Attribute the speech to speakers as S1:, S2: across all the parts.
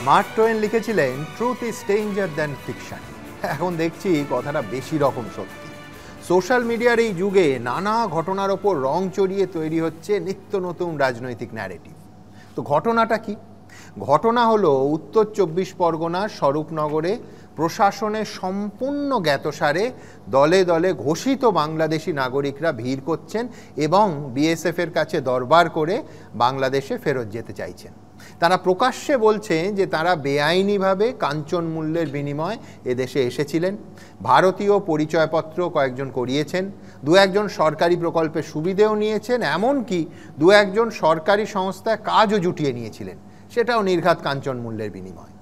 S1: Mark two one লিখেছিলেন, truth is stranger than fiction. এখন দেখছি কথাটা বেশি রকম সত্যি। সোশ্যাল মিডিয়ার এই যুগে নানা ঘটনার ওপর রং চড়িয়ে তৈরি হচ্ছে নিত্য নতুন রাজনৈতিক ন্যারেটিভ। তো ঘটনাটা কি? ঘটনা হলো উত্তর 24 পরগনার স্বরূপনগরে প্রশাসনের সম্পূর্ণ জ্ঞাতসারে দলে দলে ঘোষিত বাংলাদেশি নাগরিকরা ভিড় করছেন এবং বিএসএফের কাছে দরবার করে বাংলাদেশে ফেরত যেতে চাইছেন। তারা প্রকাশ্যে বলছেন যে তারা বেআইনিভাবে কাঞ্চন মূল্যের বিনিময়ে এদেশে এসেছিলেন, ভারতীয় পরিচয়পত্র কয়েকজন করিয়েছেন, দু একজন সরকারি প্রকল্পের সুবিধেও নিয়েছেন, এমনকি দু একজন সরকারি সংস্থায় কাজও জুটিয়ে নিয়েছিলেন, সেটাও নির্ঘাত কাঞ্চন মূল্যের বিনিময়।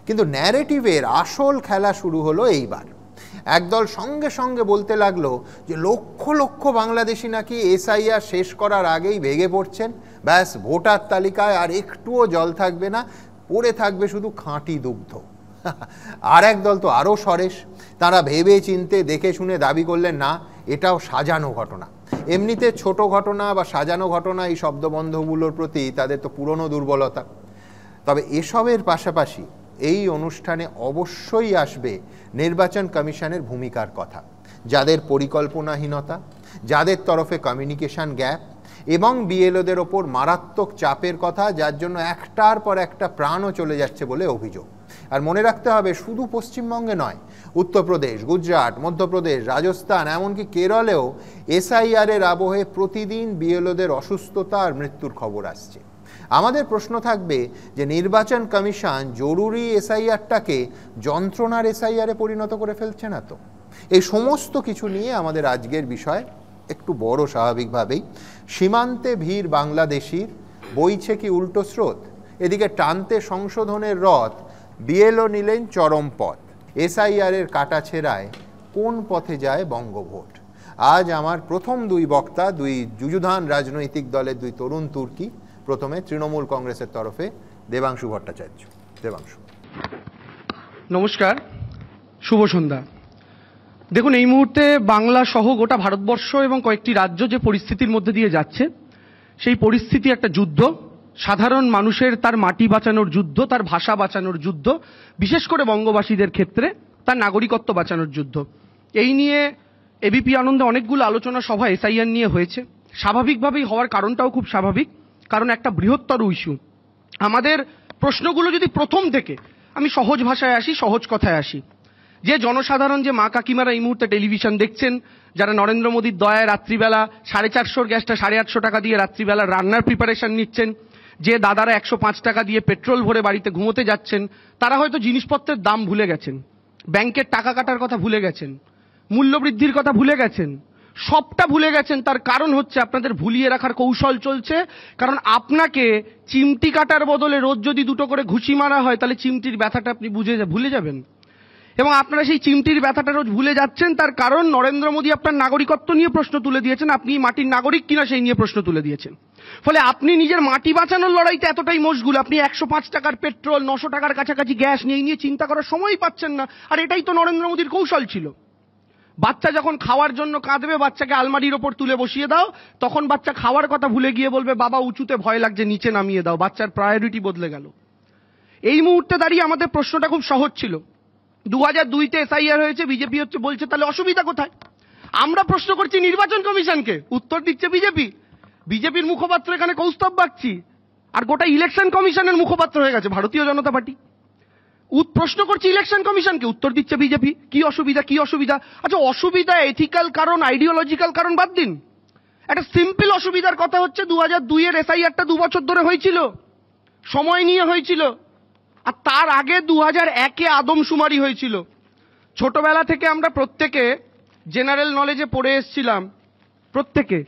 S1: কিন্তু ন্যারেটিভের আসল খেলা শুরু হলো এইবার। একদল সঙ্গে সঙ্গে বলতে লাগলো যে লক্ষ লক্ষ বাংলাদেশি নাকি এসআইআর শেষ করার আগেই ভেঙে পড়ছেন, ব্যাস ভোটার তালিকায় আর একটুও জল থাকবে না, পড়ে থাকবে শুধু খাঁটি দুগ্ধ। আর একদল তো আরও সরেস, তারা ভেবে চিনতে দেখে শুনে দাবি করলেন না, এটাও সাজানো ঘটনা। এমনিতে ছোট ঘটনা বা সাজানো ঘটনা এই শব্দবন্ধগুলোর প্রতি তাদের তো পুরনো দুর্বলতা। তবে এসবের পাশাপাশি এই অনুষ্ঠানে অবশ্যই আসবে নির্বাচন কমিশনের ভূমিকার কথা, যাদের পরিকল্পনাহীনতা, যাদের তরফে কমিউনিকেশন গ্যাপ এবং বিএলওদের ওপর মারাত্মক চাপের কথা, যার জন্য একটার পর একটা প্রাণও চলে যাচ্ছে বলে অভিযোগ। আর মনে রাখতে হবে, শুধু পশ্চিমবঙ্গে নয়, উত্তরপ্রদেশ, গুজরাট, মধ্যপ্রদেশ, রাজস্থান, এমনকি কেরলেও এসআইআরের আবহে প্রতিদিন বিএলওদের অসুস্থতা আর মৃত্যুর খবর আসছে। আমাদের প্রশ্ন থাকবে যে নির্বাচন কমিশন জরুরি এসআইআরটাকে যন্ত্রণার এসআইআরে পরিণত করে ফেলছে না তো? এই সমস্ত কিছু নিয়ে আমাদের আজকের বিষয় একটু বড়। স্বাভাবিকভাবেই সীমান্তে ভিড় বাংলাদেশির, বইছে কি উল্টো স্রোত? এদিকে টানতে সংশোধনের রথ, বিএলও নিলেন চরম পথ। এসআইআরের কাটাছেঁড়ায় কোন পথে যায় বঙ্গভোট? আজ আমার প্রথম দুই বক্তা দুই যুযুধান রাজনৈতিক দলের দুই তরুণ তুর্কি। প্রথমে তৃণমূল কংগ্রেসের তরফে দেবাংশু ভট্টাচার্য। দেবাংশু,
S2: নমস্কার, শুভ সন্ধ্যা। দেখুন, এই মুহূর্তে বাংলা সহ গোটা ভারতবর্ষ এবং কয়েকটি রাজ্য যে পরিস্থিতির মধ্যে দিয়ে যাচ্ছে, সেই পরিস্থিতি একটা যুদ্ধ। সাধারণ মানুষের তার মাটি বাঁচানোর যুদ্ধ, তার ভাষা বাঁচানোর যুদ্ধ, বিশেষ করে বঙ্গবাসীদের ক্ষেত্রে তার নাগরিকত্ব বাঁচানোর যুদ্ধ। এই নিয়ে এবিপি আনন্দে অনেকগুলো আলোচনা সভা এসআইআর নিয়ে হয়েছে। স্বাভাবিকভাবেই হওয়ার কারণটাও খুব স্বাভাবিক, কারণ একটা বৃহত্তর ইস্যু। আমাদের প্রশ্নগুলো যদি প্রথম থেকে, আমি সহজ ভাষায় আসি, সহজ কথায় আসি, যে জনসাধারণ, যে মা কাকিমারা এই মুহূর্তে টেলিভিশন দেখছেন, যারা নরেন্দ্র মোদীর দয়ায় রাত্রিবেলা 450 গ্যাসটা 850 টাকা দিয়ে রাত্রিবেলা রান্নার প্রিপারেশন নিচ্ছেন, যে দাদারা 105 টাকা দিয়ে পেট্রোল ভরে বাড়িতে ঘুমোতে যাচ্ছেন, তারা হয়তো জিনিসপত্রের দাম ভুলে গেছেন, ব্যাংকের টাকা কাটার কথা ভুলে গেছেন, মূল্যবৃদ্ধির কথা ভুলে গেছেন, সবটা ভুলে গেছেন। তার কারণ হচ্ছে আপনাদের ভুলিয়ে রাখার কৌশল চলছে। কারণ আপনাকে চিমটি কাটার বদলে রোজ যদি 2টো করে ঘুষি মারা হয়, তাহলে চিমটির ব্যথাটা আপনি ভুলে যাবেন, এবং আপনারা সেই চিমটির ব্যথাটা রোজ ভুলে যাচ্ছেন। তার কারণ নরেন্দ্র মোদী আপনার নাগরিকত্ব নিয়ে প্রশ্ন তুলে দিয়েছেন, আপনি মাটির নাগরিক কিনা সেই নিয়ে প্রশ্ন তুলে দিয়েছেন। ফলে আপনি নিজের মাটি বাঁচানোর লড়াইতে এতটাই মশগুল, আপনি 105 টাকার পেট্রোল, 900 টাকার কাছাকাছি গ্যাস নিয়ে চিন্তা করার সময়ই পাচ্ছেন না। আর এটাই তো নরেন্দ্র মোদীর কৌশল ছিল। বাচ্চা যখন খাওয়ার জন্য কাঁদবে, বাচ্চাকে আলমারির ওপর তুলে বসিয়ে দাও, তখন বাচ্চা খাওয়ার কথা ভুলে গিয়ে বলবে, বাবা উঁচুতে ভয় লাগছে, নিচে নামিয়ে দাও। বাচ্চার প্রায়োরিটি বদলে গেল। এই মুহূর্তে দাঁড়িয়ে আমাদের প্রশ্নটা খুব সহজ ছিল। 2002-তে এসআইআর হয়েছে, বিজেপি বলছে তাহলে অসুবিধা কোথায়? আমরা প্রশ্ন করছি নির্বাচন কমিশনকে, উত্তর দিচ্ছে বিজেপি। বিজেপির মুখপাত্র এখানে কৌস্তব বাগচি, আর গোটা ইলেকশন কমিশনের মুখপাত্র হয়ে গেছে ভারতীয় জনতা পার্টি। প্রশ্ন করছি ইলেকশন কমিশনকে, উত্তর দিচ্ছে বিজেপি। কি অসুবিধা, কি অসুবিধা? আচ্ছা, অসুবিধা এথিক্যাল কারণ, আইডিওলজিক্যাল কারণ বাদ দিন, একটা সিম্পল অসুবিধার কথা হচ্ছে 2002-এর এসআইআরটা 2 বছর ধরে হয়েছিল, সময় নিয়ে হয়েছিল। আর তার আগে 2001-এ আদমশুমারি হয়েছিল। ছোটবেলা থেকে আমরা প্রত্যেকে জেনারেল নলেজে পড়ে এসেছিলাম, প্রত্যেকে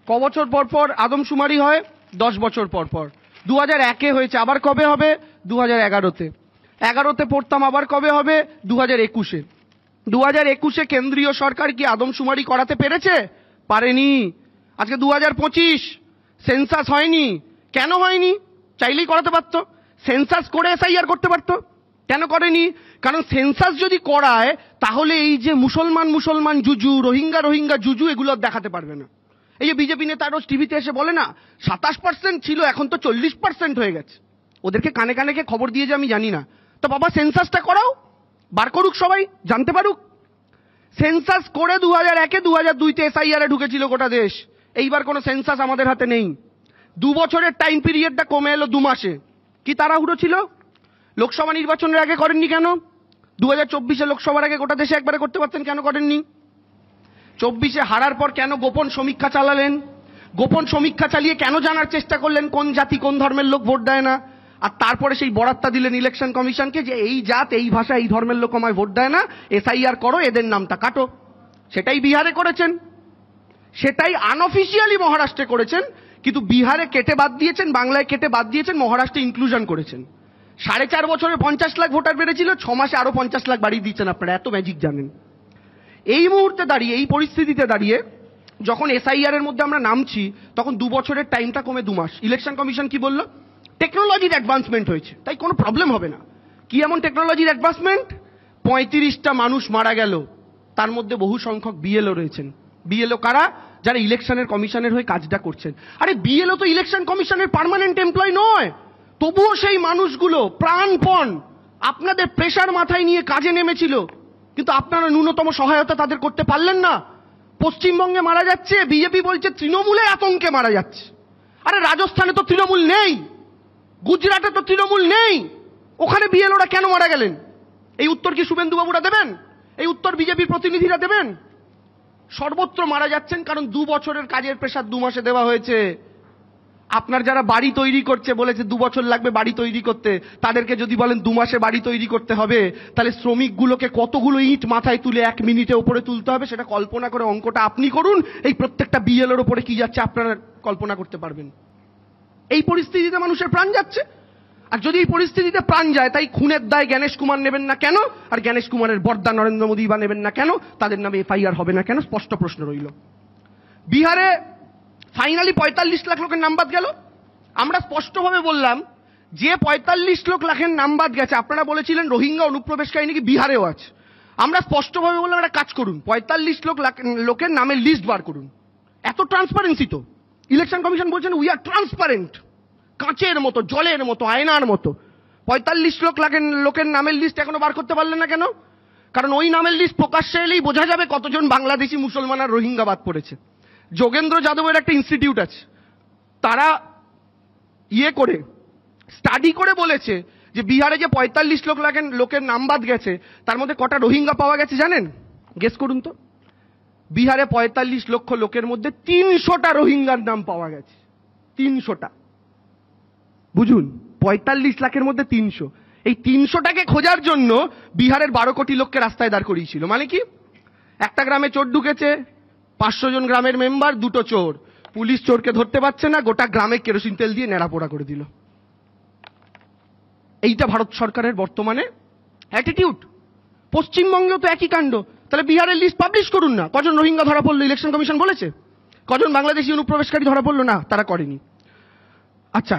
S2: ক বছর পর পর আদমশুমারি হয়, 10 বছর পর পর। 2001-এ হয়েছে, আবার কবে হবে? 2011-তে। 11-তে পড়তাম, আবার কবে হবে? 2021-এ। 2021-এ কেন্দ্রীয় সরকার কি আদমশুমারি করাতে পেরেছে? পারেনি। আজকে 2025, সেন্সাস হয়নি। কেন হয়নি? চাইলেই করাতে পারতো। সেন্সাস করে এসআইআর করতে পারতো, কেন করেনি? কারণ সেন্সাস যদি করায়, তাহলে এই যে মুসলমান জুজু, রোহিঙ্গা জুজু, এগুলো দেখাতে পারবে না। এই যে বিজেপি নেতা রোজ টিভিতে এসে বলে না 27% ছিল, এখন তো 40% হয়ে গেছে। ওদেরকে কানে কানে কে খবর দিয়ে যে আমি জানি না। তো বাবা সেন্সাসটা করাও, বার করুক, সবাই জানতে পারুক। সেন্সাস করে 2001-এ 2002-তে এসআইআর ঢুকেছিল গোটা দেশ। এইবার কোনো সেন্সাস আমাদের হাতে নেই। 2 বছরের টাইম পিরিয়ডটা কমে এলো 2 মাসে। কি তাড়াহুড়ো ছিল? লোকসভা নির্বাচনের আগে করেননি কেন? 2024-এ লোকসভার আগে গোটা দেশে একবারে করতে পারতেন, কেন করেননি? 24-এ হারার পর কেন গোপন সমীক্ষা চালালেন? গোপন সমীক্ষা চালিয়ে কেন জানার চেষ্টা করলেন কোন জাতি কোন ধর্মের লোক ভোট দেয় না? আর তারপরে সেই বরাতটা দিলেন ইলেকশন কমিশনকে যে এই জাত এই ভাষা এই ধর্মের লোক আমায় ভোট দেয় না, এসআইআর করো, এদের নামটা কাটো। সেটাই বিহারে করেছেন, সেটাই আনঅফিসিয়ালি মহারাষ্ট্রে করেছেন। কিন্তু বিহারে কেটে বাদ দিয়েছেন, বাংলায় কেটে বাদ দিয়েছেন, মহারাষ্ট্রে ইনক্লুশন করেছেন। 4.5 বছরে 50 লাখ ভোটার বেড়েছিল, 6 মাসে আরো 50 লাখ বাড়িয়ে দিচ্ছেন আপনারা। এত ম্যাজিক জানেন। এই মুহূর্তে দাঁড়িয়ে, এই পরিস্থিতিতে দাঁড়িয়ে যখন এসআইআর এর মধ্যে আমরা নামছি, তখন 2 বছরের টাইমটা কমে 2 মাস। ইলেকশন কমিশন কি বলল? টেকনোলজির অ্যাডভান্সমেন্ট হয়েছে, তাই কোনো প্রবলেম হবে না। কি এমন টেকনোলজির অ্যাডভান্সমেন্ট? 35টা মানুষ মারা গেল, তার মধ্যে বহু সংখ্যক বিএলও রয়েছেন। বিএলও কারা? যারা ইলেকশনের কমিশনের হয়ে কাজটা করছেন। আরে বিএলও তো ইলেকশন কমিশনের পার্মানেন্ট এমপ্লয় নয়, তবুও সেই মানুষগুলো প্রাণপণ আপনাদের প্রেশার মাথায় নিয়ে কাজে নেমেছিল, কিন্তু আপনারা ন্যূনতম সহায়তা তাদের করতে পারলেন না। পশ্চিমবঙ্গে মারা যাচ্ছে, বিজেপি বলছে তৃণমূলের আতঙ্কে মারা যাচ্ছে। আরে রাজস্থানে তো তৃণমূল নেই, গুজরাটে তো তৃণমূল নেই, ওখানে বিএলওরা কেন মারা গেলেন? এই উত্তর কি শুভেন্দুবাবুরা দেবেন? এই উত্তর বিজেপির প্রতিনিধিরা দেবেন? সর্বত্র মারা যাচ্ছেন কারণ 2 বছরের কাজের প্রেশার 2 মাসে দেওয়া হয়েছে। আপনার যারা বাড়ি তৈরি করছে, বলেছে 2 বছর লাগবে বাড়ি তৈরি করতে, তাদেরকে যদি বলেন 2 মাসে বাড়ি তৈরি করতে হবে, তাহলে শ্রমিকগুলোকে কতগুলো ইট মাথায় তুলে 1 মিনিটে উপরে তুলতে হবে সেটা কল্পনা করে অঙ্কটা আপনি করুন। এই প্রত্যেকটা বিএলওর উপরে কি যাচ্ছে আপনারা কল্পনা করতে পারবেন। এই পরিস্থিতিতে মানুষের প্রাণ যাচ্ছে। আর যদি এই পরিস্থিতিতে প্রাণ যায়, তাই খুনের দায় জ্ঞানেশ কুমার নেবেন না কেন? আর জ্ঞানেশ কুমারের বর্দা নরেন্দ্র মোদী বা নেবেন না কেন? তাদের নামে এফআইআর হবে না কেন? স্পষ্ট প্রশ্ন রইল। বিহারে ফাইনালি 45 লাখ লোকের নাম বাদ গেল। আমরা স্পষ্টভাবে বললাম যে 45 লাখের নাম বাদ গেছে, আপনারা বলেছিলেন রোহিঙ্গা অনুপ্রবেশকারী নাকি বিহারেও আছে। আমরা স্পষ্টভাবে বললাম একটা কাজ করুন, 45 লোকের নামের লিস্ট বার করুন। এত ট্রান্সপারেন্সি তো। ইলেকশন কমিশন বলছেন উই আর ট্রান্সপারেন্ট, কাঁচের মতো, জলের মতো, আয়নার মতো। 45 লোকের নামের লিস্ট এখনো বার করতে পারলেন না কেন? কারণ ওই নামের লিস্ট প্রকাশ্যে এলেই বোঝা যাবে কতজন বাংলাদেশি মুসলমান আর রোহিঙ্গা বাদ পড়েছে। যোগেন্দ্র যাদবের একটা ইনস্টিটিউট আছে, তারা করে স্টাডি করে বলেছে যে বিহারে যে 45 লোকের নাম বাদ গেছে, তার মধ্যে কটা রোহিঙ্গা পাওয়া গেছে জানেন? গেস করুন তো। বিহারে 45 লক্ষ লোকের মধ্যে 300টা রোহিঙ্গার নাম পাওয়া গেছে। 300টা, বুঝুন, 45 লাখের মধ্যে 300। এই 300টাকে খোঁজার জন্য বিহারের 12 কোটি লোককে রাস্তায় দাঁড় করিয়েছিল। মানে কি? একটা গ্রামে চোর ঢুকেছে, 500 জন গ্রামের মেম্বার, 2টো চোর, পুলিশ চোরকে ধরতে পারছে না, গোটা গ্রামে কেরোসিন তেল দিয়ে নেড়াপোড়া করে দিল। এইটা ভারত সরকারের বর্তমানে অ্যাটিটিউড। পশ্চিমবঙ্গেও তো একই কাণ্ড। তাহলে বিহারের লিস্ট পাবলিশ করুন না। কজন রোহিঙ্গা ধরা পড়লো ইলেকশন কমিশন বলেছে? কজন বাংলাদেশি অনুপ্রবেশকারী ধরা পড়লো? না, তারা করেনি। আচ্ছা,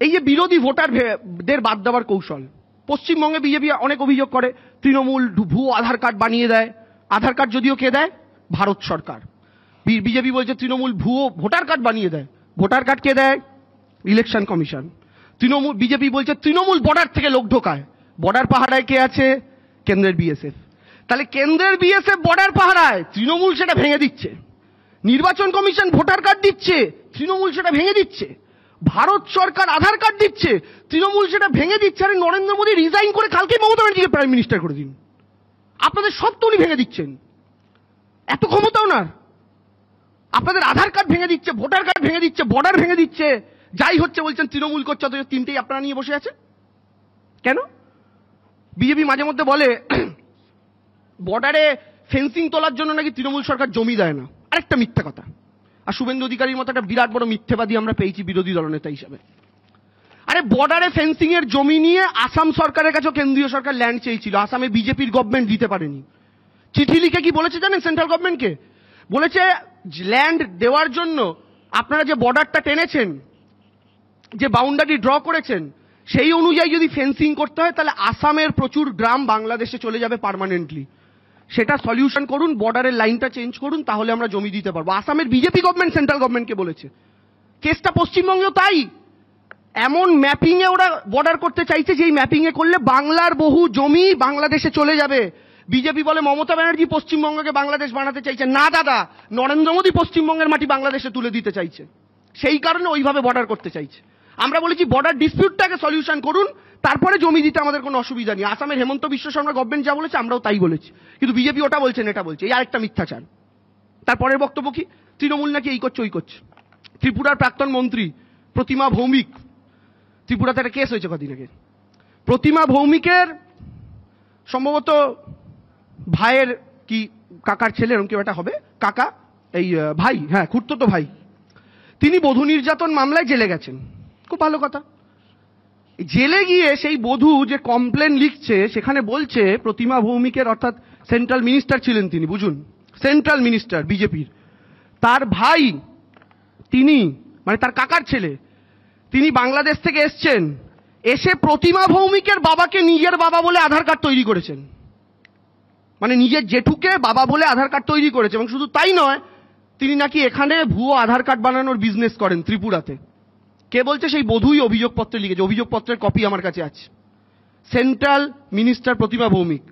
S2: এই যে বিরোধী ভোটারদের বাদ দেওয়ার কৌশল, পশ্চিমবঙ্গে বিজেপি অনেক অভিযোগ করে তৃণমূল ভুয়ো আধার কার্ড বানিয়ে দেয়। আধার কার্ড যদিও কে দেয়? ভারত সরকার। বিজেপি বলছে তৃণমূল ভুয়ো ভোটার কার্ড বানিয়ে দেয়। ভোটার কার্ড কে দেয়? Election commission. বিজেপি বলছে তৃণমূল বর্ডার থেকে লোক ঢোকায়। বর্ডার পাহারায় কে আছে? কেন্দ্রের বিএসএফ। তাহলে কেন্দ্রের বিএসএফ বর্ডার পাহারায়, তৃণমূল সেটা ভেঙে দিচ্ছে। নির্বাচন কমিশন ভোটার কার্ড দিচ্ছে, তৃণমূল সেটা ভেঙে দিচ্ছে। ভারত সরকার আধার কার্ড দিচ্ছে, তৃণমূল সেটা ভেঙে দিচ্ছে। আরে নরেন্দ্র মোদী রিজাইন করে কালকে মমতা ব্যানার্জিকে প্রাইম মিনিস্টার করে দিন। আপনাদের সব তো উনি ভেঙে দিচ্ছেন, এত ক্ষমতাও না। আপনাদের আধার কার্ড ভেঙে দিচ্ছে, ভোটার কার্ড ভেঙে দিচ্ছে, বর্ডার ভেঙে দিচ্ছে, যাই হচ্ছে বলছেন তৃণমূল করছে, অথচ 3টেই আপনারা নিয়ে বসে আছেন কেন? বিজেপি মাঝে মধ্যে বলে বর্ডারে ফেন্সিং তোলার জন্য নাকি তৃণমূল সরকার জমি দেয় না। আরেকটা মিথ্যা কথা। আর শুভেন্দু অধিকারীর মতো একটা বিরাট বড় মিথ্যেবাদী আমরা পেয়েছি বিরোধী দলনেতা হিসাবে। আরে বর্ডারে ফেন্সিং এর জমি নিয়ে আসাম সরকারের কাছেও কেন্দ্রীয় সরকার ল্যান্ড চেয়েছিল, আসামে বিজেপির গভর্নমেন্ট দিতে পারেনি। চিঠি লিখে কি বলেছে জানেন সেন্ট্রাল গভর্নমেন্টকে? বলেছে ল্যান্ড দেওয়ার জন্য আপনারা যে বর্ডারটা টেনেছেন, যে বাউন্ডারি ড্র করেছেন, সেই অনুযায়ী যদি ফেন্সিং করতে হয় তাহলে আসামের প্রচুর গ্রাম বাংলাদেশে চলে যাবে পার্মানেন্টলি। সেটা সলিউশন করুন, বর্ডারের লাইনটা চেঞ্জ করুন, তাহলে আমরা জমি দিতে পারবো। আসামের বিজেপি গভর্নমেন্ট সেন্ট্রাল গভর্নমেন্টকে বলেছে। কেসটা পশ্চিমবঙ্গেও তাই। এমন ম্যাপিংয়ে ওরা বর্ডার করতে চাইছে যেই ম্যাপিংয়ে করলে বাংলার বহু জমি বাংলাদেশে চলে যাবে। বিজেপি বলে মমতা ব্যানার্জি পশ্চিমবঙ্গকে বাংলাদেশ বানাতে চাইছে। না দাদা, নরেন্দ্র মোদী পশ্চিমবঙ্গের মাটি বাংলাদেশে তুলে দিতে চাইছে, সেই কারণে ওইভাবে বর্ডার করতে চাইছে। আমরা বলেছি বর্ডার ডিসপিউটটাকে সলিউশন করুন, তারপরে জমি দিতে আমাদের কোনো অসুবিধা নেই। আসামের হেমন্ত বিশ্ব শর্মা গভর্নমেন্ট যা বলেছে আমরাও তাই বলেছি, কিন্তু বিজেপি ওটা বলছেন এটা বলছে, এই আরেকটা মিথ্যাচার। তারপরের বক্তব্য কি, তৃণমূল নাকি এই করছে ওই করছে। ত্রিপুরার প্রাক্তন মন্ত্রী প্রতিমা ভৌমিক, ত্রিপুরাতে একটা কেস হয়েছে কদিন আগে, প্রতিমা ভৌমিকের সম্ভবত ভাইয়ের কি কাকার ছেলে এরকম কেউ একটা হবে, কাকা এই ভাই, হ্যাঁ খুড়তুতো ভাই, তিনি বধূ নির্যাতন মামলায় জেলে গেছেন। খুব ভালো কথা। জেলে গিয়ে সেই বধূ যে কমপ্লেন লিখছে সেখানে বলছে প্রতিমা ভৌমিকের, অর্থাৎ সেন্ট্রাল মিনিস্টার ছিলেন তিনি, বুঝুন সেন্ট্রাল মিনিস্টার বিজেপির, তার ভাই তিনি, মানে তার কাকার ছেলে, তিনি বাংলাদেশ থেকে এসছেন, এসে প্রতিমা ভৌমিকের বাবাকে নিজের বাবা বলে আধার কার্ড তৈরি করেছেন। মানে নিজের জেঠুকে বাবা বলে আধার কার্ড তৈরি করেছে। এবং শুধু তাই নয়, তিনি নাকি এখানে ভুয়ো আধার কার্ড বানানোর বিজনেস করেন ত্রিপুরাতে। কে বলছে? সেই বধূই অভিযোগপত্রে লিখেছে, অভিযোগপত্রের কপি আমার কাছে আছে। সেন্ট্রাল মিনিস্টার প্রতিমা ভৌমিক,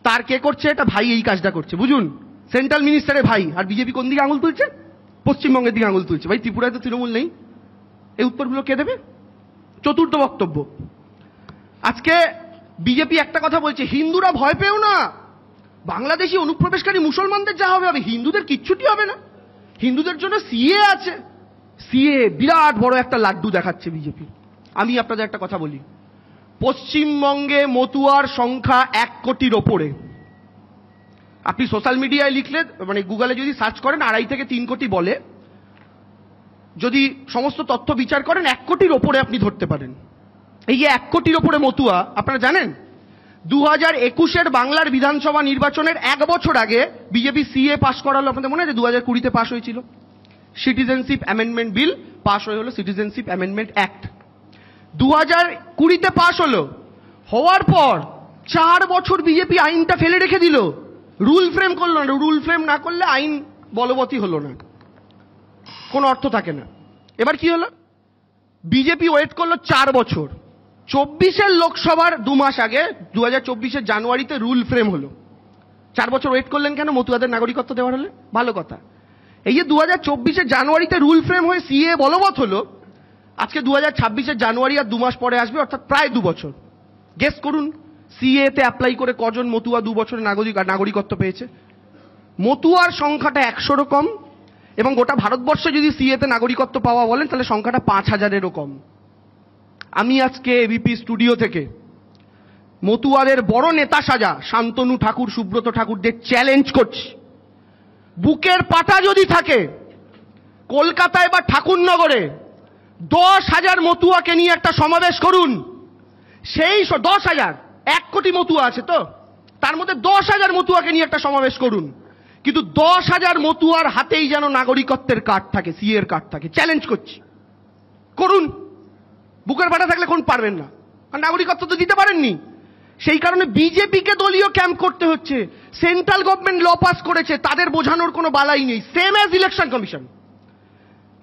S2: তার কে করছে এটা? ভাই এই কাজটা করছে, বুঝুন সেন্ট্রাল মিনিস্টারের ভাই। আর বিজেপি কোন দিকে আঙুল তুলছে? পশ্চিমবঙ্গের দিকে আঙুল তুলছে। ভাই ত্রিপুরায় তো তৃণমূল নেই, এই উত্তরগুলো কে দেবে? চতুর্থ বক্তব্য, আজকে বিজেপি একটা কথা বলছে, হিন্দুরা ভয় পেও না, বাংলাদেশি অনুপ্রবেশকারী মুসলমানদের যা হবে হবে, হিন্দুদের কিচ্ছুটি হবে না, হিন্দুদের জন্য সিএ আছে। সিএ বিরাট বড় একটা লাড্ডু দেখাচ্ছে বিজেপি। আমি আপনাদের একটা কথা বলি, পশ্চিমবঙ্গে মতুয়ার সংখ্যা 1 কোটির ওপরে। আপনি সোশ্যাল মিডিয়ায় লিখলে, মানে গুগলে যদি সার্চ করেন 2.5 থেকে 3 কোটি বলে, যদি সমস্ত তথ্য বিচার করেন 1 কোটির ওপরে আপনি ধরতে পারেন। এই যে 1 কোটির ওপরে মতুয়া, আপনারা জানেন 2021-এর বাংলার বিধানসভা নির্বাচনের 1 বছর আগে বিজেপি সিএ পাস করালো। আপনাদের মনে আছে 2020-তে পাস হয়েছিল সিটিজেনশিপ অ্যামেন্ডমেন্ট বিল, পাস হয়ে হলো সিটিজেনশিপ অ্যামেন্ডমেন্ট অ্যাক্ট। 2020-তে পাস হলো, হওয়ার পর 4 বছর বিজেপি আইনটা ফেলে রেখে দিল, রুল ফ্রেম করলো না। রুল ফ্রেম না করলে আইন বলবতী হলো না, কোনো অর্থ থাকে না। এবার কি হলো? বিজেপি ওয়েট করলো 4 বছর, 24-এর লোকসভার 2 মাস আগে 2024-এর জানুয়ারিতে রুল ফ্রেম হলো। 4 বছর ওয়েট করলেন কেন? মতুয়াদের নাগরিকত্ব দেওয়ার হলে। ভালো কথা। এই যে 2024-এর জানুয়ারিতে রুল ফ্রেম হয়ে সিএ বলবৎ হলো, আজকে 2026-এর জানুয়ারি আর 2 মাস পরে আসবে, অর্থাৎ প্রায় 2 বছর। গেস করুন সিএ তে অ্যাপ্লাই করে কজন মতুয়া 2 বছরে নাগরিকত্ব পেয়েছে? মতুয়ার সংখ্যাটা 100-রও কম, এবং গোটা ভারতবর্ষে যদি সিএ তে নাগরিকত্ব পাওয়া বলেন তাহলে সংখ্যাটা 5000-এরও কম। আমি আজকে এবিপি স্টুডিও থেকে মতুয়াদের বড় নেতা সাজা শান্তনু ঠাকুর, সুব্রত ঠাকুরদের চ্যালেঞ্জ করছি, বুকের পাটা যদি থাকে কলকাতায় বা ঠাকুরনগরে 10,000 মতুয়াকে নিয়ে একটা সমাবেশ করুন। সেই 10,000, 1 কোটি মতুয়া আছে তো, তার মধ্যে 10,000 মতুয়াকে নিয়ে একটা সমাবেশ করুন, কিন্তু 10,000 মতুয়ার হাতেই যেন নাগরিকত্বের কার্ড থাকে, সিএর কার্ড থাকে। চ্যালেঞ্জ করছি, করুন। বুকের পাটা থাকলে কোন পারবেন না, আর নাগরিকত্ব তো দিতে পারেননি। সেই কারণে বিজেপিকে দলীয় ক্যাম্প করতে হচ্ছে। সেন্ট্রাল গভর্নমেন্ট ল পাস করেছে, তাদের বোঝানোর কোনো বালাই নেই। Same as election commission.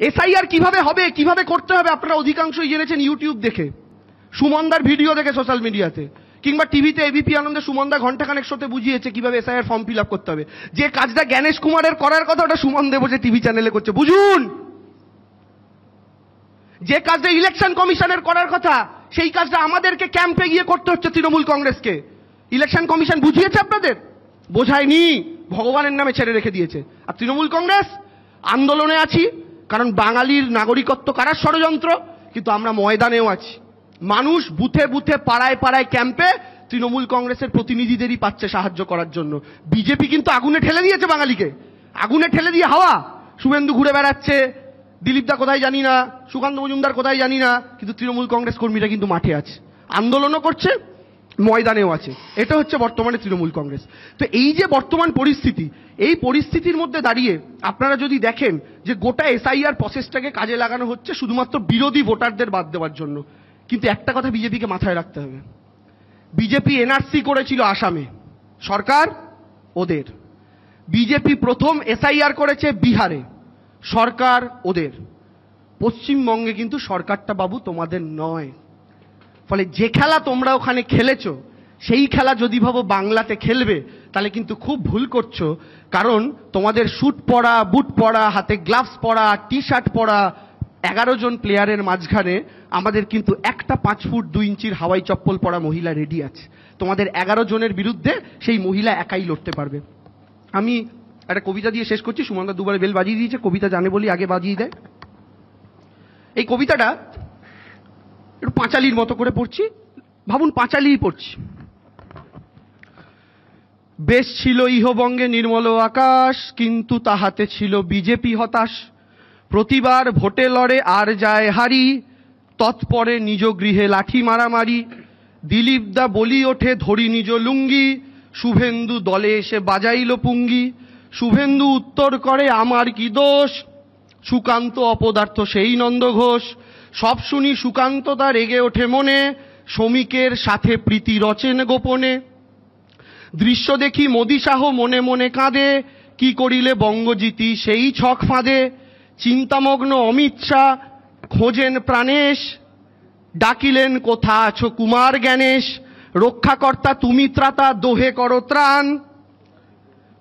S2: SIR কিভাবে হবে, কিভাবে করতে হবে, আপনারা অধিকাংশই জেনেছেন ইউটিউব দেখে, সুমনদার ভিডিও দেখে সোশ্যাল মিডিয়াতে, কিংবা টিভিতে এবিপি আনন্দে সুমনদা ঘন্টাখানেক শোতে বুঝিয়েছে কিভাবে এসআইআর ফর্ম ফিল আপ করতে হবে। যে কাজটা জ্ঞানেশ কুমারের করার কথা ওটা সুমন দেব যে টিভি চ্যানেলে করছে, বুঝুন। যে কাজটা ইলেকশন কমিশনের করার কথা সেই কাজটা আমাদেরকে ক্যাম্পে গিয়ে করতে হচ্ছে তৃণমূল কংগ্রেসকে। ইলেকশন কমিশন বুঝিয়েছে আপনাদের? বোঝায়নি, ভগবানের নামে ছেড়ে রেখে দিয়েছে। আর তৃণমূল কংগ্রেস আন্দোলনে আছি, কারণ বাঙালির নাগরিকত্ব কারার ষড়যন্ত্র, কিন্তু আমরা ময়দানেও আছি। মানুষ বুথে বুথে, পাড়ায় পাড়ায় ক্যাম্পে তৃণমূল কংগ্রেসের প্রতিনিধিদেরই পাচ্ছে সাহায্য করার জন্য। বিজেপি কিন্তু আগুনে ঠেলে দিয়েছে বাঙালিকে, আগুনে ঠেলে দিয়ে হাওয়া। শুভেন্দু ঘুরে বেড়াচ্ছে, দিলীপদা কোথায় জানি না, সুকান্ত মজুমদার কোথায় জানি না, কিন্তু তৃণমূল কংগ্রেস কর্মীরা কিন্তু মাঠে আছে, আন্দোলনও করছে, ময়দানেও আছে। এটা হচ্ছে বর্তমানে তৃণমূল কংগ্রেস। তো এই যে বর্তমান পরিস্থিতি, এই পরিস্থিতির মধ্যে দাঁড়িয়ে আপনারা যদি দেখেন যে গোটা এসআইআর প্রসেসটাকে কাজে লাগানো হচ্ছে শুধুমাত্র বিরোধী ভোটারদের বাদ দেওয়ার জন্য। কিন্তু একটা কথা বিজেপিকে মাথায় রাখতে হবে, বিজেপি এনআরসি করেছিল আসামে, সরকার ওদের। বিজেপি প্রথম এসআইআর করেছে বিহারে, সরকার ওদের। পশ্চিমবঙ্গে কিন্তু সরকারটা বাবু তোমাদের নয়। ফলে যে খেলা তোমরা ওখানে খেলেছো সেই খেলা যদি ভাবো বাংলাতে খেলবে তাহলে কিন্তু খুব ভুল করছো। কারণ তোমাদের স্যুট পরা, বুট পরা, হাতে গ্লাভস পরা, টি শার্ট পরা 11 জন প্লেয়ারের মাঝখানে আমাদের কিন্তু একটা 5 ফুট 2 ইঞ্চির হাওয়াই চপ্পল পরা মহিলা রেডি আছে। তোমাদের 11 জনের বিরুদ্ধে সেই মহিলা একাই লড়তে পারবে। আমি একটা কবিতা দিয়ে শেষ করছি। সুমনদা দুবার বেল বাজিয়ে দিয়েছে, কবিতা জানে বলি আগে বাজিয়ে দেয়। এই কবিতাটা একটু পাঁচালির মতো করে পড়ছি, ভাবুন পাঁচালিই পড়ছি। বেশ ছিল ইহবঙ্গে নির্মল আকাশ, কিন্তু তাহাতে ছিল বিজেপি হতাশ। প্রতিবার ভোটে লড়ে আর যায় হারি, তৎপরে নিজ গৃহে লাঠি মারামারি। দিলীপ দা বলি ওঠে ধরি নিজ লুঙ্গি, শুভেন্দু দলে এসে বাজাইল পুঙ্গি। শুভেন্দু উত্তর করে আমার কি দোষ, সুকান্ত অপদার্থ সেই নন্দ ঘোষ। সব শুনি সুকান্ত তা রেগে ওঠে মনে, শ্রমিকের সাথে প্রীতি রচেন গোপনে। দৃশ্য দেখি মোদি শাহ মনে মনে কাঁদে, কি করিলে বঙ্গজিতি সেই ছক ফাঁদে। চিন্তামগ্ন অমিত শাহ খোঁজেন প্রাণেশ, ডাকিলেন কোথা আছো কুমার জ্ঞানেশ। রক্ষাকর্তা তুমি ত্রাতা দোহে করো ত্রাণ,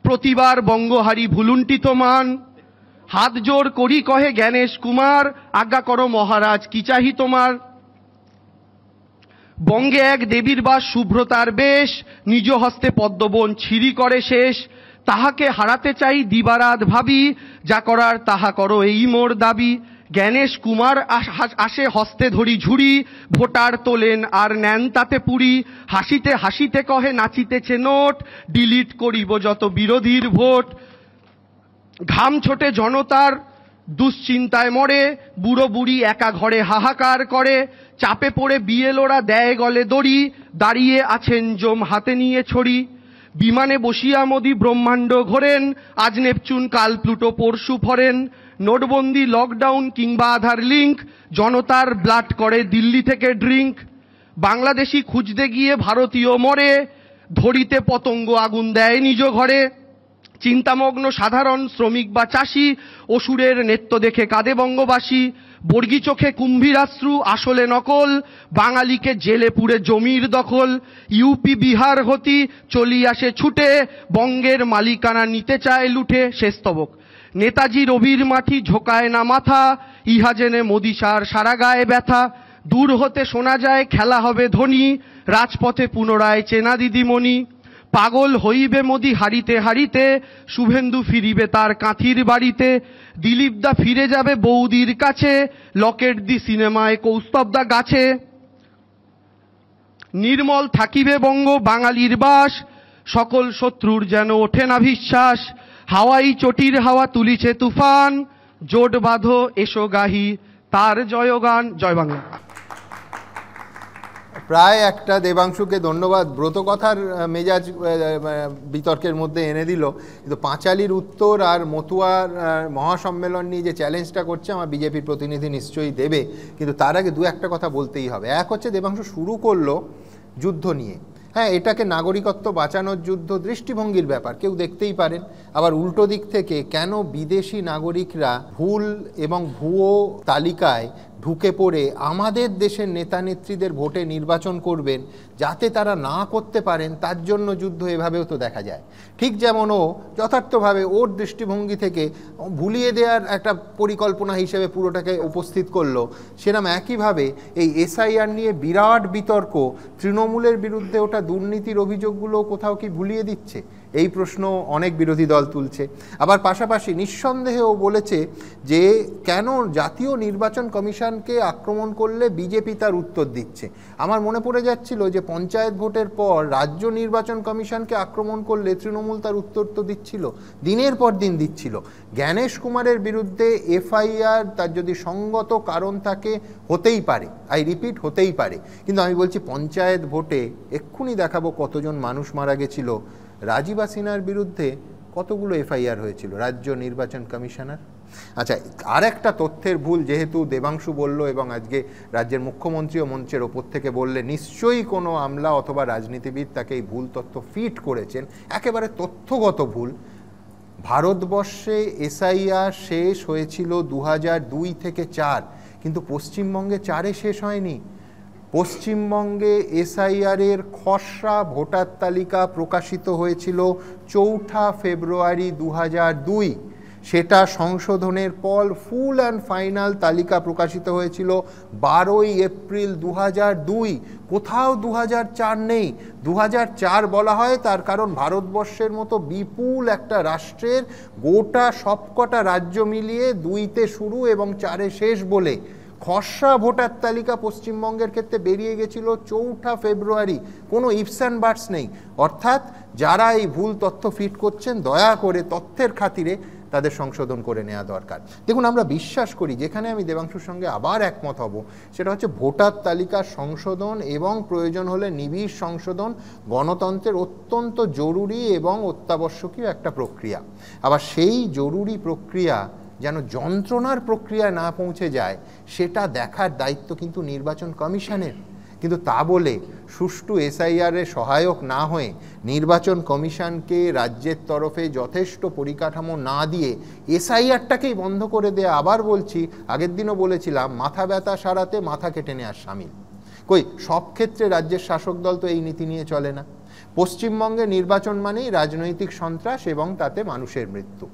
S2: প্রতিবার বঙ্গহারি ভুলুন্টিত মান। হাত জোর করি কহে জ্ঞানেশ কুমার, আজ্ঞা করো মহারাজ কি চাহি তোমার। বঙ্গে এক দেবীর বাস শুভ্রতার বেশ, নিজ হস্তে পদ্মবন ছিরি করে শেষ। তাহাকে হারাতে চাই দিবারাত ভাবি, যা করার তাহা করো এই মোর দাবি। জ্ঞানেশ কুমার আসে হস্তে ধরি ঝুড়ি, ভোটার তোলেন আর নেন তাতে পুরি। হাসিতে হাসিতে কহে নাচিতেছে নোট, ডিলিট করিব যত বিরোধীর ভোট। ঘাম ছোটে জনতার দুশ্চিন্তায় মরে, বুড়ো বুড়ি একা ঘরে হাহাকার করে। চাপে পড়ে বিএলওরা দেয় গলে দড়ি, দাঁড়িয়ে আছেন জম হাতে নিয়ে ছড়ি। বিমানে বসিয়া মোদি ব্রহ্মাণ্ড ঘোরেন, আজ নেপচুন কাল প্লুটো পরশু ফরেন। নোটবন্দি, লকডাউন কিংবা আধার লিঙ্ক, জনতার ব্লাড করে দিল্লি থেকে ড্রিঙ্ক। বাংলাদেশি খুঁজতে গিয়ে ভারতীয় মরে, ধরিতে পতঙ্গ আগুন দেয় নিজ ঘরে। চিন্তামগ্ন সাধারণ শ্রমিক বা চাষি, অসুরের নেত্য দেখে কাঁদে বঙ্গবাসী। বর্গি চোখে কুম্ভীরাশ্রু আসলে নকল, বাঙালিকে জেলে পুরে জমির দখল। ইউপি বিহার হতি চলি আসে ছুটে, বঙ্গের মালিকানা নিতে চায় লুটে। শেষ তবক। নেতাজি রবির মাটি ঝোকায় না মাথা, ইহা জেনে মোদি সার সারা গায়ে ব্যথা। দূর হতে শোনা যায় খেলা হবে ধোনি, রাজপথে পুনরায় চেনা দিদিমণি। পাগল হইবে মোদি হারিতে হারিতে, শুভেন্দু ফিরিবে তার কাঁথির বাড়িতে। দিলীপ দা ফিরে যাবে বৌদির কাছে, লকেট দি সিনেমায় কৌস্তব দা গাছে। নির্মল থাকিবে বঙ্গ বাঙালির বাস, সকল শত্রুর যেন ওঠে না বিশ্বাস। হাওয়াই চটির হাওয়া তুলিছে তুফান, জোট বাঁধো এসো গাহি তার জয়গান। জয় বাংলা।
S1: প্রায় একটা দেবাংশুকে ধন্যবাদ, ব্রতকথার মেজাজ বিতর্কের মধ্যে এনে দিল। কিন্তু পাঁচালির উত্তর আর মতুয়ার মহাসম্মেলন নিয়ে যে চ্যালেঞ্জটা করছে আমার বিজেপির প্রতিনিধি নিশ্চয়ই দেবে, কিন্তু তার আগে দু একটা কথা বলতেই হবে। এক হচ্ছে দেবাংশু শুরু করলো যুদ্ধ নিয়ে। হ্যাঁ, এটাকে নাগরিকত্ব বাঁচানোর যুদ্ধ, দৃষ্টিভঙ্গির ব্যাপার, কেউ দেখতেই পারেন। আবার উল্টো দিক থেকে কেন বিদেশি নাগরিকরা ভুল এবং ভুয়ো তালিকায় ঢুকে পড়ে আমাদের দেশের নেতা নেত্রীদের ভোটে নির্বাচন করবেন যাতে তারা না করতে পারেন, তার জন্য যুদ্ধ এভাবেও তো দেখা যায়। ঠিক যেমন ও যথার্থভাবে ওর দৃষ্টিভঙ্গি থেকে ভুলিয়ে দেওয়ার একটা পরিকল্পনা হিসেবে পুরোটাকে উপস্থিত করলো, সেরকম একইভাবে এই এসআইআর নিয়ে বিরাট বিতর্ক, তৃণমূলের বিরুদ্ধে ওটা দুর্নীতির অভিযোগগুলো কোথাও কি ভুলিয়ে দিচ্ছে, এই প্রশ্ন অনেক বিরোধী দল তুলছে। আবার পাশাপাশি নিঃসন্দেহে ও বলেছে যে কেন জাতীয় নির্বাচন কমিশনকে আক্রমণ করলে বিজেপি তার উত্তর দিচ্ছে। আমার মনে পড়ে যাচ্ছিল যে পঞ্চায়েত ভোটের পর রাজ্য নির্বাচন কমিশনকে আক্রমণ করলে তৃণমূল তার উত্তর তো দিচ্ছিল, দিনের পর দিন দিচ্ছিল। জ্ঞানেশ কুমারের বিরুদ্ধে এফআইআর তার যদি সঙ্গত কারণ থাকে হতেই পারে, আই রিপিট হতেই পারে, কিন্তু আমি বলছি পঞ্চায়েত ভোটে এক্ষুনি দেখাবো কতজন মানুষ মারা গেছিল। রাজীব হাসিনার বিরুদ্ধে কতগুলো এফআইআর হয়েছিল রাজ্য নির্বাচন কমিশনার। আচ্ছা, আর একটা তথ্যের ভুল যেহেতু দেবাংশু বলল এবং আজকে রাজ্যের মুখ্যমন্ত্রীও মঞ্চের ওপর থেকে বললে, নিশ্চয়ই কোনো আমলা অথবা রাজনীতিবিদ তাকে এই ভুল তথ্য ফিট করেছেন, একেবারে তথ্যগত ভুল। ভারতবর্ষে এসআইআর শেষ হয়েছিল 2002 থেকে 4, কিন্তু পশ্চিমবঙ্গে 4-এ শেষ হয়নি। পশ্চিমবঙ্গে এসআইআরের খসড়া ভোটার তালিকা প্রকাশিত হয়েছিল 4 ফেব্রুয়ারি 2002। সেটা সংশোধনের পর ফুল অ্যান্ড ফাইনাল তালিকা প্রকাশিত হয়েছিল 12 এপ্রিল 2002। কোথাও 2004 নেই। 2004 বলা হয় তার কারণ ভারতবর্ষের মতো বিপুল একটা রাষ্ট্রের গোটা সবকটা রাজ্য মিলিয়ে 2-তে শুরু এবং 4-এ শেষ বলে খসড়া ভোটার তালিকা পশ্চিমবঙ্গের ক্ষেত্রে বেরিয়ে গেছিল 4 ফেব্রুয়ারি। কোনো ইফস অ্যান্ড বাটস নেই। অর্থাৎ যারা এই ভুল তথ্য ফিট করছেন দয়া করে তথ্যের খাতিরে তাদের সংশোধন করে নেওয়া দরকার। দেখুন, আমরা বিশ্বাস করি, যেখানে আমি দেবাংশুর সঙ্গে আবার একমত হব, সেটা হচ্ছে ভোটার তালিকার সংশোধন এবং প্রয়োজন হলে নিবিড় সংশোধন গণতন্ত্রের অত্যন্ত জরুরি এবং অত্যাবশ্যকীয় একটা প্রক্রিয়া। আবার সেই জরুরি প্রক্রিয়া যেন যন্ত্রণার প্রক্রিয়ায় না পৌঁছে যায় সেটা দেখার দায়িত্ব কিন্তু নির্বাচন কমিশনের। কিন্তু তা বলে সুষ্ঠু এসআইআরে সহায়ক না হয়ে নির্বাচন কমিশনকে রাজ্যের তরফে যথেষ্ট পরিকাঠামো না দিয়ে এসআইআরটাকেই বন্ধ করে দেয়া, আবার বলছি, আগের দিনও বলেছিলাম, মাথা ব্যথা সারাতে মাথা কেটে নেওয়ার সামিল। কই, সব ক্ষেত্রে রাজ্যের শাসক দল তো এই নীতি নিয়ে চলে না। পশ্চিমবঙ্গে নির্বাচন মানেই রাজনৈতিক সন্ত্রাস এবং তাতে মানুষের মৃত্যু।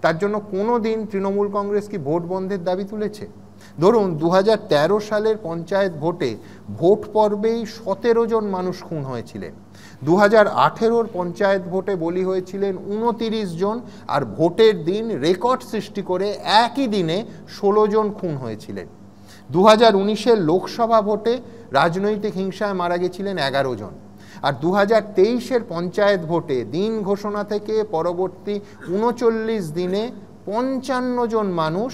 S1: তার জন্য কোনো দিন তৃণমূল কংগ্রেস কি ভোট বন্ধের দাবি তুলেছে? ধরুন 2013 সালের পঞ্চায়েত ভোটে ভোট পর্বেই 17 জন মানুষ খুন হয়েছিলেন। 2018 পঞ্চায়েত ভোটে বলি হয়েছিলেন 29 জন, আর ভোটের দিন রেকর্ড সৃষ্টি করে একই দিনে 16 জন খুন হয়েছিলেন। 2019 লোকসভা ভোটে রাজনৈতিক হিংসায় মারা গেছিলেন 11 জন। আর 2023 পঞ্চায়েত ভোটে দিন ঘোষণা থেকে পরবর্তী 39 দিনে 55 জন মানুষ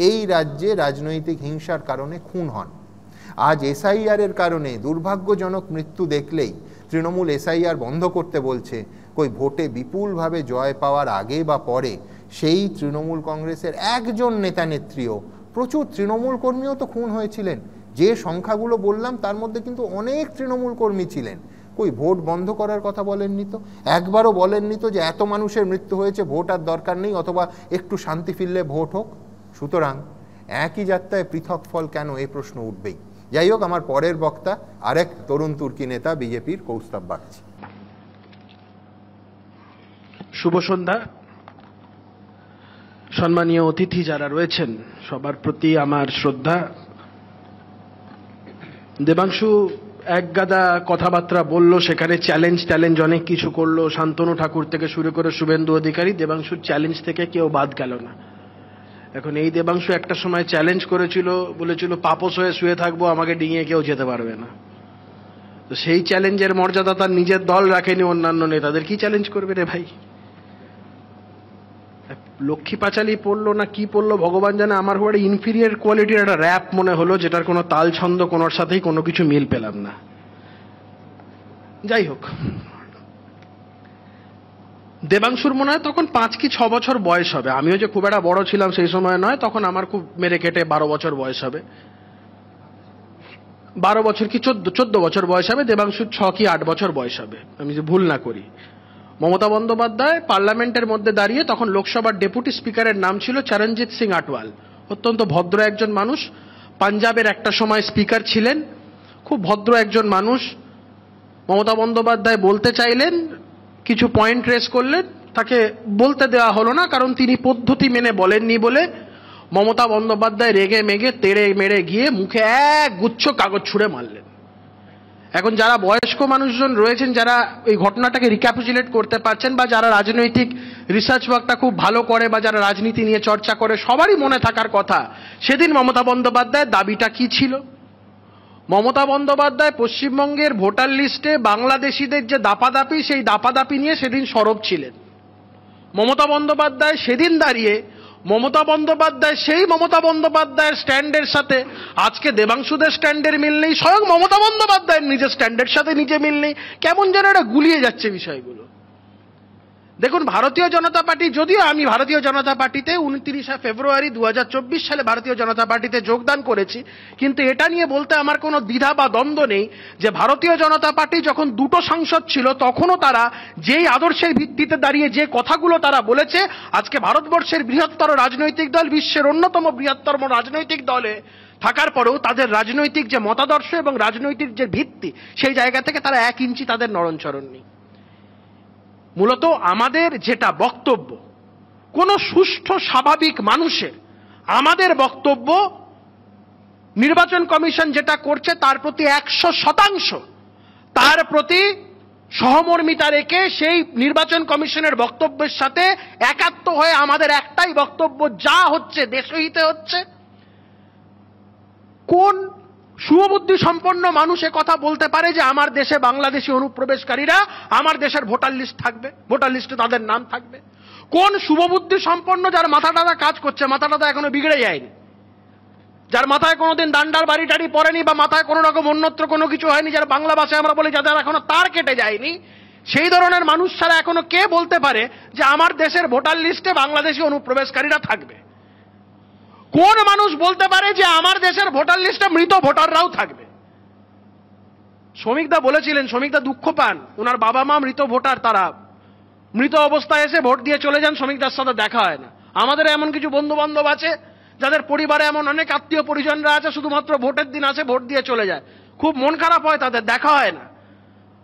S1: এই রাজ্যে রাজনৈতিক হিংসার কারণে খুন হন। আজ এসআইআরের কারণে দুর্ভাগ্যজনক মৃত্যু দেখলেই তৃণমূল এসআইআর বন্ধ করতে বলছে। কই, ভোটে বিপুলভাবে জয় পাওয়ার আগে বা পরে সেই তৃণমূল কংগ্রেসের একজন নেতা নেত্রীও, প্রচুর তৃণমূল কর্মীও তো খুন হয়েছিলেন। যে সংখ্যাগুলো বললাম তার মধ্যে কিন্তু অনেক তৃণমূল কর্মী ছিলেন। কই, ভোট বন্ধ করার কথা বলেননি তো, একবারও বলেননি তো যে এত মানুষের মৃত্যু হয়েছে, ভোট আর দরকার নেই, অথবা একটু শান্তি ফিরলে ভোট হোক। সুতরাং একই যাত্রায় পৃথক ফল কেন, এই প্রশ্ন উঠবেই। যাই হোক, আমার পরের বক্তা আরেক তরুণ তুর্কি নেতা বিজেপির কৌস্তব বাগচি।
S2: শুভ সন্ধ্যা। সম্মানীয় অতিথি যারা রয়েছেন সবার প্রতি আমার শ্রদ্ধা। দেবাংশু একগাদা কথাবার্তা বললো, সেখানে চ্যালেঞ্জ অনেক কিছু করলো। শান্তনু ঠাকুর থেকে শুরু করে শুভেন্দু অধিকারী, দেবাংশুর চ্যালেঞ্জ থেকে কেউ বাদ গেল না। এখন এই দেবাংশু একটা সময় চ্যালেঞ্জ করেছিল, বলেছিল পাপোস হয়ে শুয়ে থাকবো, আমাকে ডিঙিয়ে কেউ যেতে পারবে না। তো সেই চ্যালেঞ্জের মর্যাদা তার নিজের দল রাখেনি, অন্যান্য নেতাদের কি চ্যালেঞ্জ করবে রে ভাই? লক্ষ্মী পাঁচালি পড়লো না কি পড়লো ভগবান জানে, আমার খুব একটা ইনফিরিয়ার কোয়ালিটির একটা র্যাপ মনে হলো, যেটার কোনো তাল ছন্দ কোনোর সাথেই কোনো কিছু মিল পেলাম না। যাই হোক, দেবাংশুর মনে হয় তখন 5 কি 6 বছর বয়স হবে। আমিও যে খুব একটা বড় ছিলাম সেই সময় নয়, তখন আমার খুব মেরে কেটে 12 বছর বয়স হবে। 12 বছর কি 14 বছর বয়স হবে। দেবাংশুর 6 কি 8 বছর বয়স হবে, আমি যে ভুল না করি। মমতা বন্দ্যোপাধ্যায় পার্লামেন্টের মধ্যে দাঁড়িয়ে, তখন লোকসভার ডেপুটি স্পিকারের নাম ছিল চরণজিৎ সিং আটওয়াল, অত্যন্ত ভদ্র একজন মানুষ। পাঞ্জাবের একটা সময় স্পিকার ছিলেন, খুব ভদ্র একজন মানুষ। মমতা বন্দ্যোপাধ্যায় বলতে চাইলেন, কিছু পয়েন্ট রেজ করলেন, তাকে বলতে দেওয়া হলো না, কারণ তিনি পদ্ধতি মেনে বলেননি বলে মমতা বন্দ্যোপাধ্যায় রেগে মেগে তেড়ে মেরে গিয়ে মুখে এক গুচ্ছ কাগজ ছুঁড়ে মারলেন। এখন যারা বয়স্ক মানুষজন রয়েছেন, যারা এই ঘটনাটাকে রিক্যাপিচুলেট করতে পারছেন, বা যারা রাজনৈতিক রিসার্চ ওয়ার্কটা খুব ভালো করে, বা যারা রাজনীতি নিয়ে চর্চা করে, সবারই মনে থাকার কথা সেদিন মমতা বন্দ্যোপাধ্যায়ের দাবিটা কি ছিল। মমতা বন্দ্যোপাধ্যায় পশ্চিমবঙ্গের ভোটার লিস্টে বাংলাদেশিদের যে দাপাদাপি, সেই দাপাদাপি নিয়ে সেদিন সরব ছিলেন। মমতা বন্দ্যোপাধ্যায় সেদিন দাঁড়িয়ে, মমতা বন্দ্যোপাধ্যায় সেই মমতা বন্দ্যোপাধ্যায়ের স্ট্যান্ডের সাথে আজকে দেবাংশুদের স্ট্যান্ডের মিল নেই, স্বয়ং মমতা বন্দ্যোপাধ্যায়ের নিজের স্ট্যান্ডের সাথে নিজে মিল নেই। কেমন যেন এটা গুলিয়ে যাচ্ছে বিষয়গুলো। দেখুন, ভারতীয় জনতা পার্টি, যদিও আমি ভারতীয় জনতা পার্টিতে 29শে ফেব্রুয়ারি 2024 সালে ভারতীয় জনতা পার্টিতে যোগদান করেছি, কিন্তু এটা নিয়ে বলতে আমার কোনো দ্বিধা বা দ্বন্দ্ব নেই যে ভারতীয় জনতা পার্টি যখন দুটো সাংসদ ছিল তখনও তারা যেই আদর্শের ভিত্তিতে দাঁড়িয়ে যে কথাগুলো তারা বলেছে, আজকে ভারতবর্ষের বৃহত্তর রাজনৈতিক দল, বিশ্বের অন্যতম বৃহত্তম রাজনৈতিক দলে থাকার পরেও তাদের রাজনৈতিক যে মতাদর্শ এবং রাজনৈতিক যে ভিত্তি, সেই জায়গা থেকে তারা 1 ইঞ্চি তাদের নড়নচড়ন নেই। মূলত আমাদের যেটা বক্তব্য, কোন সুষ্ঠু স্বাভাবিক মানুষের, আমাদের বক্তব্য নির্বাচন কমিশন যেটা করছে তার প্রতি 100% তার প্রতি সহমর্মিতা রেখে সেই নির্বাচন কমিশনের বক্তব্যের সাথে একাত্ম হয়ে আমাদের একটাই বক্তব্য, যা হচ্ছে দেশহিতে হচ্ছে। কোন শুভবুদ্ধি সম্পন্ন মানুষ কথা বলতে পারে যে আমার দেশে বাংলাদেশি অনুপ্রবেশকারীরা আমার দেশের ভোটার লিস্ট থাকবে, ভোটার লিস্টে তাদের নাম থাকবে? কোন শুভবুদ্ধি সম্পন্ন, যার মাথাটা কাজ করছে, মাথাটা এখনো বিগড়ে যায়নি, যার মাথায় কোনোদিন দান্ডার বাড়ি টাড়ি পড়েনি বা মাথায় কোনো রকম অন্যত্র কোনো কিছু হয়নি, যার বাংলা ভাষায় আমরা বলি যাদের এখনো তার কেটে যায়নি, সেই ধরনের মানুষ ছাড়া এখনো কে বলতে পারে যে আমার দেশের ভোটার লিস্টে বাংলাদেশি অনুপ্রবেশকারীরা থাকবে? কোন মানুষ বলতে পারে যে আমার দেশের ভোটার লিস্টে মৃত ভোটাররাও থাকবে? শ্রমিকদা বলেছিলেন, শ্রমিকদা দুঃখ পান, ওনার বাবা মা মৃত ভোটার, তারা মৃত অবস্থায় এসে ভোট দিয়ে চলে যান, শ্রমিকদার সাথে দেখা হয় না। আমাদের এমন কিছু বন্ধু বান্ধব আছে যাদের পরিবারে এমন অনেক আত্মীয় পরিজনরা আছে, শুধুমাত্র ভোটের দিন আসে, ভোট দিয়ে চলে যায়, খুব মন খারাপ হয়, তাদের দেখা হয় না।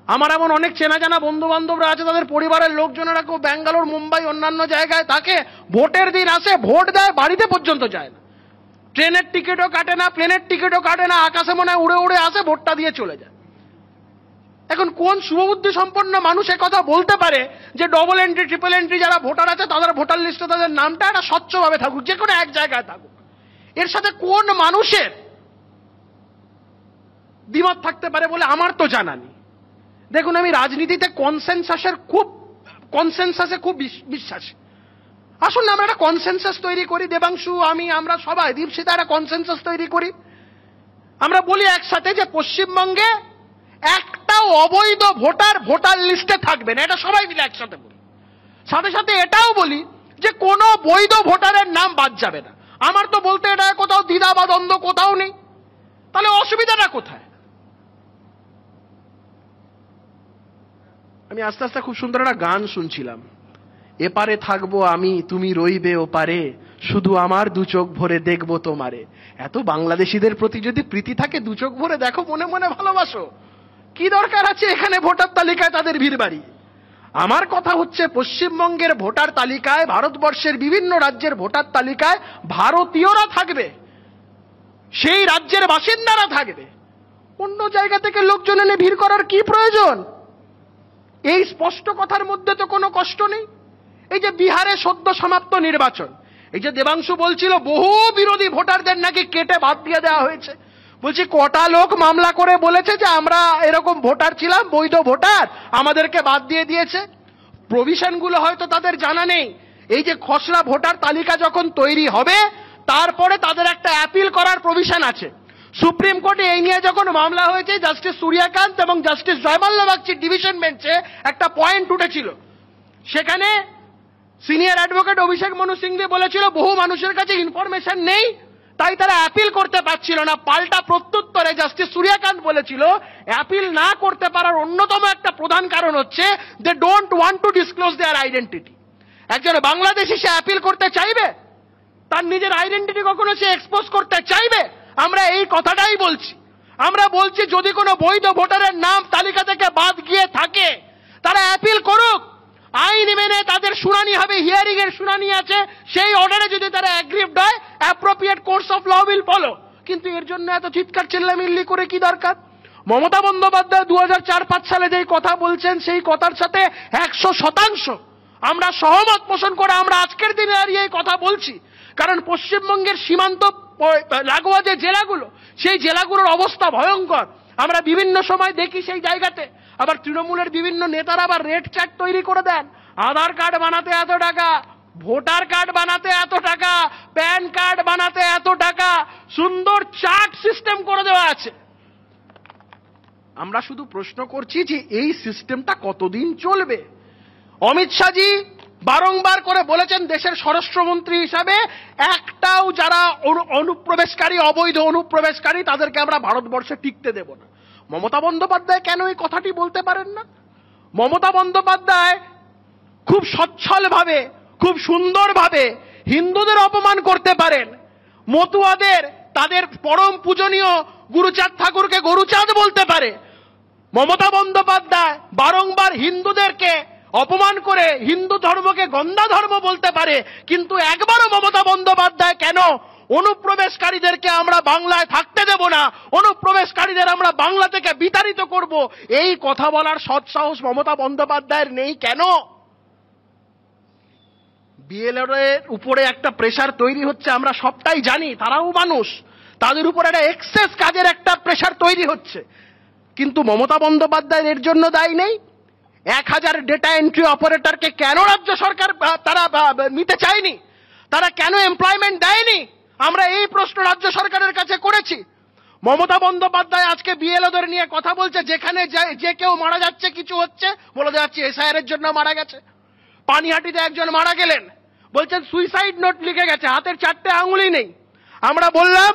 S2: আমার এমন অনেক চেনা জানা বন্ধু বান্ধবরা আছে, তাদের পরিবারের লোকজনেরা কেউ ব্যাঙ্গালোর, মুম্বাই, অন্যান্য জায়গায় থাকে, ভোটের দিন আসে, ভোট দেয়, বাড়িতে পর্যন্ত যায় না, ট্রেনের টিকিটও কাটে না, প্লেনের টিকিটও কাটে না, আকাশে মনে হয় উড়ে উড়ে আসে, ভোটটা দিয়ে চলে যায়। এখন কোন শুভবুদ্ধি সম্পন্ন মানুষ কথা বলতে পারে যে ডবল এন্ট্রি, ট্রিপল এন্ট্রি যারা ভোটার আছে তাদের ভোটার লিস্টে তাদের নামটা একটা স্বচ্ছভাবে থাকুক, যে কোনো এক জায়গায় থাকুক? এর সাথে কোন মানুষের দ্বিমত থাকতে পারে বলে আমার তো জানা নেই। দেখুন, আমি রাজনীতিতে কনসেনসাসে খুব বিশ্বাসী। আসুন আমরা একটা কনসেনসাস তৈরি করি, দেবাংশু, আমি, আমরা সবাই, দীপশিতা, একটা কনসেনসাস তৈরি করি। আমরা বলি একসাথে যে পশ্চিমবঙ্গে একটাও অবৈধ ভোটার লিস্টে থাকবে না, এটা সবাই মিলে একসাথে বলি। সাথে সাথে এটাও বলি যে কোনো বৈধ ভোটারের নাম বাদ যাবে না। আমার তো বলতে এটা কোথাও দ্বিধা বা দ্বন্দ্ব কোথাও নেই, তাহলে অসুবিধাটা কোথায়? আমি আস্তে আস্তে খুব সুন্দর একটা গান শুনছিলাম, এপারে থাকবো আমি, তুমি রইবে ওপারে, শুধু আমার 2 চোখ ভরে দেখবো তোমারে। এত বাংলাদেশিদের প্রতি যদি প্রীতি থাকে, 2 চোখ ভরে দেখো, মনে মনে ভালোবাসো, কি দরকার আছে এখানে ভোটার তালিকায় তাদের ভিড় বাড়ি? আমার কথা হচ্ছে, পশ্চিমবঙ্গের ভোটার তালিকায়, ভারতবর্ষের বিভিন্ন রাজ্যের ভোটার তালিকায় ভারতীয়রা থাকবে, সেই রাজ্যের বাসিন্দারা থাকবে, অন্য জায়গা থেকে লোকজন এনে ভিড় করার কি প্রয়োজন? এই স্পষ্ট কথার মধ্যে তো কোনো কষ্ট নেই। এই যে বিহারে সদ্য সমাপ্ত নির্বাচন, এই যে দেবাংশু বলছিল বহু বিরোধী ভোটারদের নাকি কেটে বাদ দিয়ে দেওয়া হয়েছে, বলছি কটা লোক মামলা করে বলেছে যে আমরা এরকম ভোটার ছিলাম, বৈধ ভোটার, আমাদেরকে বাদ দিয়ে দিয়েছে। প্রভিশনগুলো হয়তো তাদের জানা নেই। এই যে খসড়া ভোটার তালিকা যখন তৈরি হবে, তারপরে তাদের একটা অ্যাপিল করার প্রভিশন আছে। সুপ্রিম কোর্টে এই নিয়ে যখন মামলা হয়েছে, জাস্টিস সূর্যকান্ত এবং জাস্টিস জয়মাল্লা বাগচির ডিভিশন বেঞ্চে একটা পয়েন্ট উঠেছিল, সেখানে সিনিয়র অ্যাডভোকেট অভিষেক মনু সিংভি বলেছিল বহু মানুষের কাছে ইনফরমেশন নেই, তাই তারা অ্যাপিল করতে পারছিল না। পাল্টা প্রত্যুত্তরে জাস্টিস সূর্যকান্ত বলেছিল অ্যাপিল না করতে পারার অন্যতম একটা প্রধান কারণ হচ্ছে they don't want to disclose their identity. একজন বাংলাদেশি সে অ্যাপিল করতে চাইবে? তার নিজের আইডেন্টিটি কখনো সে এক্সপোজ করতে চাইবে? আমরা এই কথাটাই বলছি। আমরা বলছি যদি কোনো বৈধ ভোটারের নাম তালিকা থেকে বাদ গিয়ে থাকে, তারা অ্যাপিল করুক, আইন মেনে তাদের শুনানি হবে, হিয়ারিং এর শুনানি আছে, সেই অর্ডারে যদি তারা অ্যাগ্রিভড হয়, appropriate course of law will follow. কিন্তু এর জন্য এত চিৎকার চিল্লামিল্লি করে কি দরকার? মমতা বন্দ্যোপাধ্যায় 2004-05 সালে যেই কথা বলছেন, সেই কথার সাথে 100% আমরা সহমত পোষণ করে আমরা আজকের দিনে আর এই কথা বলছি। কারণ পশ্চিমবঙ্গের সীমান্ত লাগোয়া যে জেলাগুলো, সেই জেলাগুলোর অবস্থা ভয়ঙ্কর। আমরা বিভিন্ন সময় দেখি সেই জায়গাতে। আবার তৃণমূলের বিভিন্ন নেতারা আবার রেড চার্ট তৈরি করে দেন, আধার কার্ড বানাতে এত টাকা, ভোটার কার্ড বানাতে এত টাকা, প্যান কার্ড বানাতে এত টাকা, সুন্দর চার্ট সিস্টেম করে দেওয়া আছে। আমরা শুধু প্রশ্ন করছি যে এই সিস্টেমটা কতদিন চলবে?
S3: অমিত শাহজি বারংবার করে বলেছেন দেশের স্বরাষ্ট্রমন্ত্রী হিসাবে একটাও যারা অনুপ্রবেশকারী, অবৈধ অনুপ্রবেশকারী, তাদেরকে আমরা ভারতবর্ষে টিকতে দেব না। মমতা বন্দ্যোপাধ্যায় কেন এই কথাটি বলতে পারেন না? মমতা বন্দ্যোপাধ্যায় খুব সচ্ছলভাবে, খুব সুন্দরভাবে হিন্দুদের অপমান করতে পারেন, মতুয়াদের, তাদের পরম পূজনীয় গুরুচাঁদ ঠাকুরকে গরুচাঁদ বলতে পারে। মমতা বন্দ্যোপাধ্যায় বারংবার হিন্দুদেরকে অপমান করে হিন্দু ধর্মকে গন্ধা ধর্ম বলতে পারে, কিন্তু একবারও মমতা বন্দ্যোপাধ্যায় কেন অনুপ্রবেশকারীদেরকে আমরা বাংলায় থাকতে দেব না, অনুপ্রবেশকারীদের আমরা বাংলা থেকে বিতাড়িত করব, এই কথা বলার সৎসাহস মমতা বন্দ্যোপাধ্যায়ের নেই কেন? বিএলওর উপরে একটা প্রেসার তৈরি হচ্ছে, আমরা সবটাই জানি, তারাও মানুষ, তাদের উপরে একটা এক্সেস কাজের একটা প্রেসার তৈরি হচ্ছে, কিন্তু মমতা বন্দ্যোপাধ্যায় এর জন্য দায়ী নেই। 1000 ডেটা এন্ট্রি অপারেটরকে কেন রাজ্য সরকার তারা নিতে চায়নি? তারা কেন এমপ্লয়মেন্ট দেয়নি? আমরা এই প্রশ্ন রাজ্য সরকারের কাছে করেছি। মমতা বন্দ্যোপাধ্যায় আজকে বিএলওদের নিয়ে কথা বলছে, যেখানে যে কেউ মারা যাচ্ছে, কিছু হচ্ছে, বলে যাচ্ছে এসআইআর এর জন্য মারা গেছে। পানিহাটিতে একজন মারা গেলেন, বলছেন সুইসাইড নোট লিখে গেছে, হাতের 4টে আঙুলই নেই। আমরা বললাম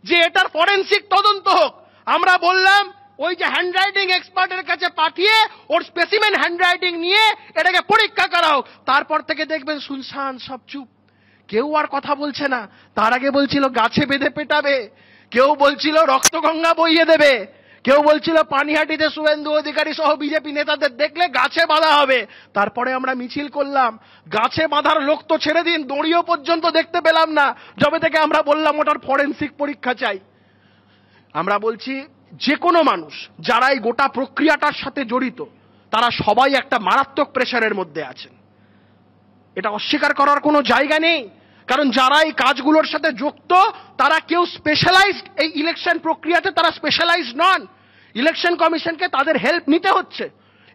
S3: যে এটার ফরেনসিক তদন্ত হোক। আমরা বললাম ওই যে হ্যান্ডরাইটিং এক্সপার্টের কাছে পাঠিয়ে ওর স্পেসিমেন হ্যান্ডরাইটিং নিয়ে এটাকে পরীক্ষা করা হোক। তারপর থেকে দেখবেন শুনশান, সব চুপ, কেউ আর কথা বলছে না। তার আগে বলছিল গাছে বেঁধে পেটাবে, কেউ বলছিল রক্তগঙ্গা বইয়ে দেবে, কেউ বলছিল পানিহাটিতে শুভেন্দু অধিকারী সহ বিজেপি নেতাদের দেখলে গাছে বাঁধা হবে। তারপরে আমরা মিছিল করলাম, গাছে বাঁধার লোক তো ছেড়ে দিন, দড়িও পর্যন্ত দেখতে পেলাম না, যবে থেকে আমরা বললাম ওটার ফরেনসিক পরীক্ষা চাই। আমরা বলছি যে কোনো মানুষ যারা এই গোটা প্রক্রিয়াটার সাথে জড়িত, তারা সবাই একটা মারাত্মক প্রেসারের মধ্যে আছেন, এটা অস্বীকার করার কোনো জায়গা নেই। কারণ যারা এই কাজগুলোর সাথে যুক্ত, তারা কেউ স্পেশালাইজড এই ইলেকশন প্রক্রিয়াতে, তারা স্পেশালাইজড নন। ইলেকশন কমিশনকে তাদের হেল্প নিতে হচ্ছে,